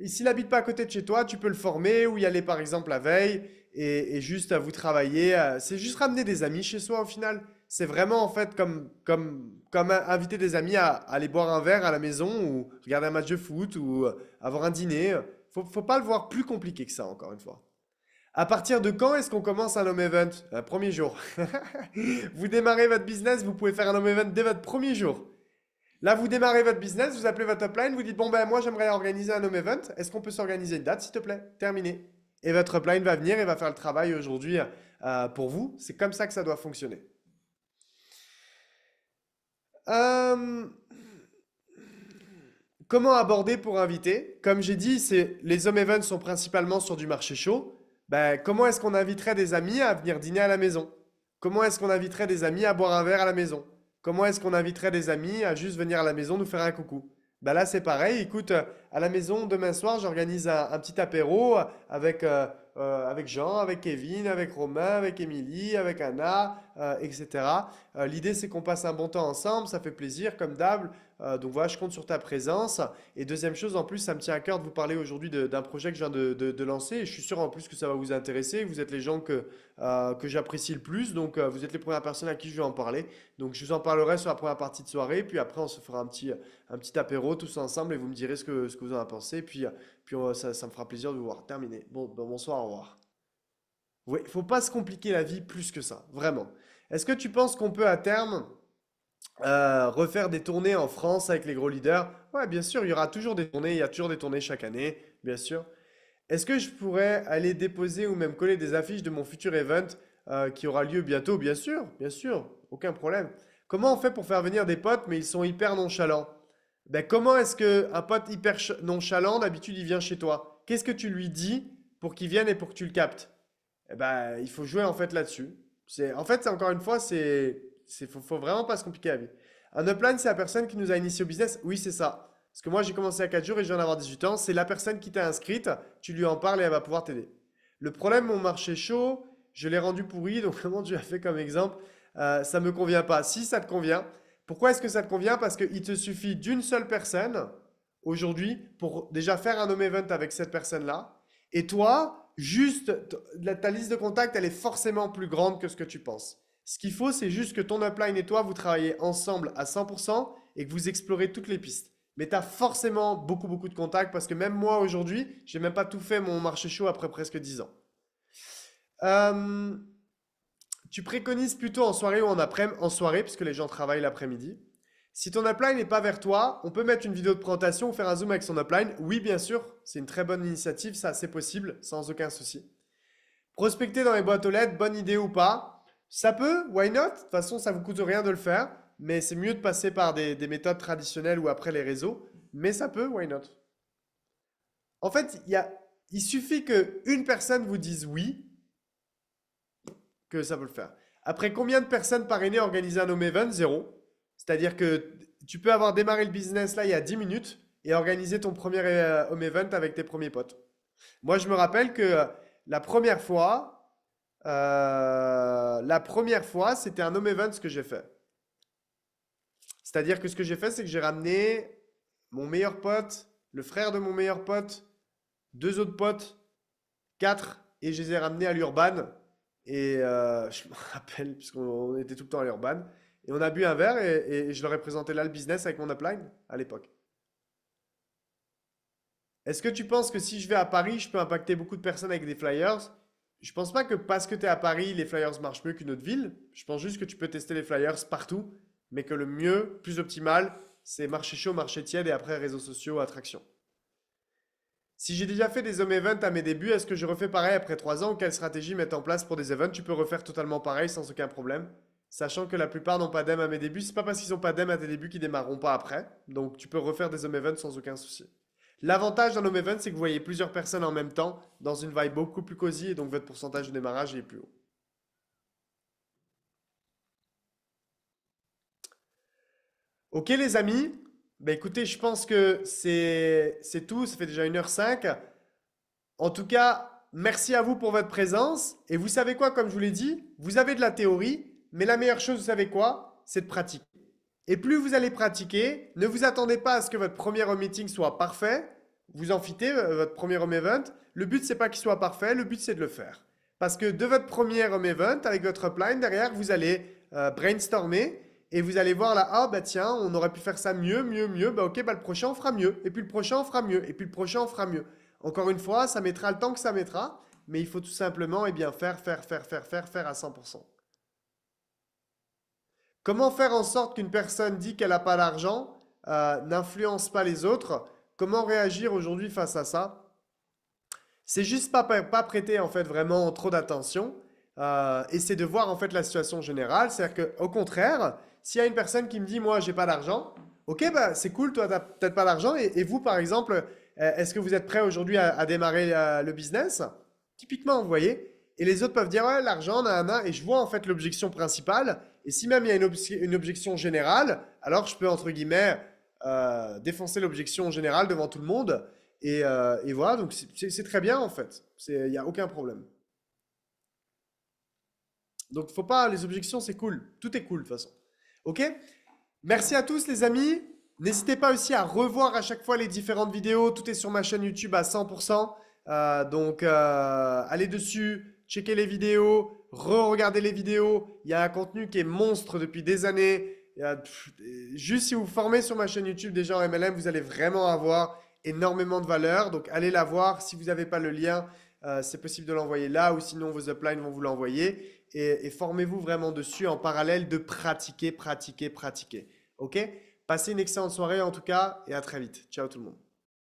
S'il n'habite pas à côté de chez toi, tu peux le former ou y aller par exemple la veille et juste à vous travailler. C'est juste ramener des amis chez soi au final. C'est vraiment en fait comme inviter des amis à aller boire un verre à la maison ou regarder un match de foot ou avoir un dîner. Faut pas le voir plus compliqué que ça, encore une fois. À partir de quand est-ce qu'on commence un home event? Premier jour. Vous démarrez votre business, vous pouvez faire un home event dès votre premier jour. Là, vous démarrez votre business, vous appelez votre upline, vous dites, bon ben moi j'aimerais organiser un home event. Est-ce qu'on peut s'organiser une date, s'il te plaît? Terminé. Et votre upline va venir et va faire le travail aujourd'hui pour vous. C'est comme ça que ça doit fonctionner. Euh, Comment aborder pour inviter? Comme j'ai dit, les home events sont principalement sur du marché chaud. Ben, comment est-ce qu'on inviterait des amis à venir dîner à la maison? Comment est-ce qu'on inviterait des amis à boire un verre à la maison? Comment est-ce qu'on inviterait des amis à juste venir à la maison nous faire un coucou? Ben là, c'est pareil. Écoute, à la maison, demain soir, j'organise un petit apéro avec Jean, avec Kevin, avec Romain, avec Émilie, avec Anna, etc. L'idée, c'est qu'on passe un bon temps ensemble. Ça fait plaisir, comme d'hab. Donc voilà, je compte sur ta présence. Et deuxième chose, en plus, ça me tient à cœur de vous parler aujourd'hui d'un projet que je viens de lancer. Et je suis sûr en plus que ça va vous intéresser. Vous êtes les gens que j'apprécie le plus. Donc vous êtes les premières personnes à qui je vais en parler. Donc je vous en parlerai sur la première partie de soirée. Puis après, on se fera un petit apéro tous ensemble et vous me direz ce que vous en avez pensé. Puis ça me fera plaisir de vous voir. Terminé. Bon, bonsoir, au revoir. Oui, il faut pas se compliquer la vie plus que ça. Vraiment. Est-ce que tu penses qu'on peut à terme refaire des tournées en France avec les gros leaders? Ouais, bien sûr, il y aura toujours des tournées, il y a toujours des tournées chaque année, bien sûr. Est-ce que je pourrais aller déposer ou même coller des affiches de mon futur event qui aura lieu bientôt? Bien sûr, aucun problème. Comment on fait pour faire venir des potes mais ils sont hyper nonchalants? Ben, comment est-ce que un pote hyper nonchalant, d'habitude, il vient chez toi? Qu'est-ce que tu lui dis pour qu'il vienne et pour que tu le captes? Eh ben, il faut jouer en fait là-dessus. En fait, encore une fois, faut vraiment pas se compliquer la vie. Un upline, c'est la personne qui nous a initié au business. Oui, c'est ça. Parce que moi, j'ai commencé à 4 jours et je viens d'avoir 18 ans. C'est la personne qui t'a inscrite. Tu lui en parles et elle va pouvoir t'aider. Le problème, mon marché chaud, je l'ai rendu pourri. Donc, comment tu as fait comme exemple? Ça me convient pas. Si ça te convient, pourquoi est-ce que ça te convient? Parce qu'il te suffit d'une seule personne aujourd'hui pour déjà faire un home event avec cette personne-là. Et toi, juste, ta liste de contacts, elle est forcément plus grande que ce que tu penses. Ce qu'il faut, c'est juste que ton upline et toi, vous travaillez ensemble à 100% et que vous explorez toutes les pistes. Mais tu as forcément beaucoup, beaucoup de contacts parce que même moi, aujourd'hui, j'ai même pas tout fait mon marché chaud après presque 10 ans. Euh, Tu préconises plutôt en soirée ou en après-midi? En soirée, puisque les gens travaillent l'après-midi. Si ton upline n'est pas vers toi, on peut mettre une vidéo de présentation ou faire un zoom avec son upline. Oui, bien sûr, c'est une très bonne initiative, ça c'est possible, sans aucun souci. Prospecter dans les boîtes aux lettres, bonne idée ou pas? Ça peut, why not? De toute façon, ça vous coûte rien de le faire, mais c'est mieux de passer par des méthodes traditionnelles ou après les réseaux. Mais ça peut, why not? En fait, il suffit qu'une personne vous dise oui, que ça peut le faire. Après combien de personnes parrainées organiser un home event? Zéro. C'est-à-dire que tu peux avoir démarré le business là il y a 10 minutes et organiser ton premier home event avec tes premiers potes. Moi, je me rappelle que la première fois, c'était un home event ce que j'ai fait. C'est-à-dire que ce que j'ai fait, c'est que j'ai ramené mon meilleur pote, le frère de mon meilleur pote, deux autres potes, quatre, et je les ai ramenés à l'Urban. Et je me rappelle, puisqu'on était tout le temps à l'Urban, et on a bu un verre et je leur ai présenté là le business avec mon upline à l'époque. Est-ce que tu penses que si je vais à Paris, je peux impacter beaucoup de personnes avec des flyers? Je pense pas que parce que tu es à Paris, les flyers marchent mieux qu'une autre ville. Je pense juste que tu peux tester les flyers partout, mais que le mieux, plus optimal, c'est marché chaud, marché tiède et après réseaux sociaux, attraction. Si j'ai déjà fait des home events à mes débuts, est-ce que je refais pareil après 3 ans? Quelle stratégie mettre en place pour des events? Tu peux refaire totalement pareil sans aucun problème. Sachant que la plupart n'ont pas d'aime à mes débuts, c'est pas parce qu'ils n'ont pas d'aime à tes débuts qu'ils démarreront pas après. Donc tu peux refaire des home events sans aucun souci. L'avantage d'un home event, c'est que vous voyez plusieurs personnes en même temps dans une vibe beaucoup plus cosy et donc votre pourcentage de démarrage est plus haut. Ok les amis, bah écoutez, je pense que c'est tout, ça fait déjà 1h05. En tout cas, merci à vous pour votre présence. Et vous savez quoi, comme je vous l'ai dit, vous avez de la théorie, mais la meilleure chose, vous savez quoi? C'est de pratiquer. Et plus vous allez pratiquer, ne vous attendez pas à ce que votre premier home meeting soit parfait. Vous en fitez votre premier home event. Le but, c'est pas qu'il soit parfait, le but, c'est de le faire. Parce que de votre premier home event, avec votre upline, derrière, vous allez brainstormer et vous allez voir là, ah bah tiens, on aurait pu faire ça mieux, mieux, mieux. Bah ok, bah le prochain, on fera mieux. Et puis le prochain, on fera mieux. Et puis le prochain, on fera mieux. Encore une fois, ça mettra le temps que ça mettra, mais il faut tout simplement bien, faire à 100%. Comment faire en sorte qu'une personne dit qu'elle n'a pas d'argent, n'influence pas les autres? Comment réagir aujourd'hui face à ça? C'est juste pas prêter en fait vraiment trop d'attention et c'est de voir en fait la situation générale. C'est-à-dire qu'au contraire, s'il y a une personne qui me dit moi j'ai pas d'argent, ok bah c'est cool, toi t'as peut-être pas d'argent et vous par exemple, est-ce que vous êtes prêt aujourd'hui à démarrer le business? Typiquement, vous voyez. Et les autres peuvent dire ouais l'argent, nanana, et je vois en fait l'objection principale. Et si même il y a une objection générale, alors je peux entre guillemets défoncer l'objection générale devant tout le monde. Et voilà, donc c'est très bien en fait. Il n'y a aucun problème. Donc faut pas, les objections c'est cool. Tout est cool de toute façon. Ok? Merci à tous les amis. N'hésitez pas aussi à revoir à chaque fois les différentes vidéos. Tout est sur ma chaîne YouTube à 100%. Donc allez dessus, checkez les vidéos, re-regardez les vidéos. Il y a un contenu qui est monstre depuis des années. Juste si vous vous formez sur ma chaîne YouTube déjà en MLM, vous allez vraiment avoir énormément de valeur. Donc allez la voir. Si vous n'avez pas le lien, c'est possible de l'envoyer là ou sinon vos uplines vont vous l'envoyer. Et formez-vous vraiment dessus en parallèle de pratiquer, pratiquer, pratiquer. Ok? Passez une excellente soirée en tout cas et à très vite. Ciao tout le monde.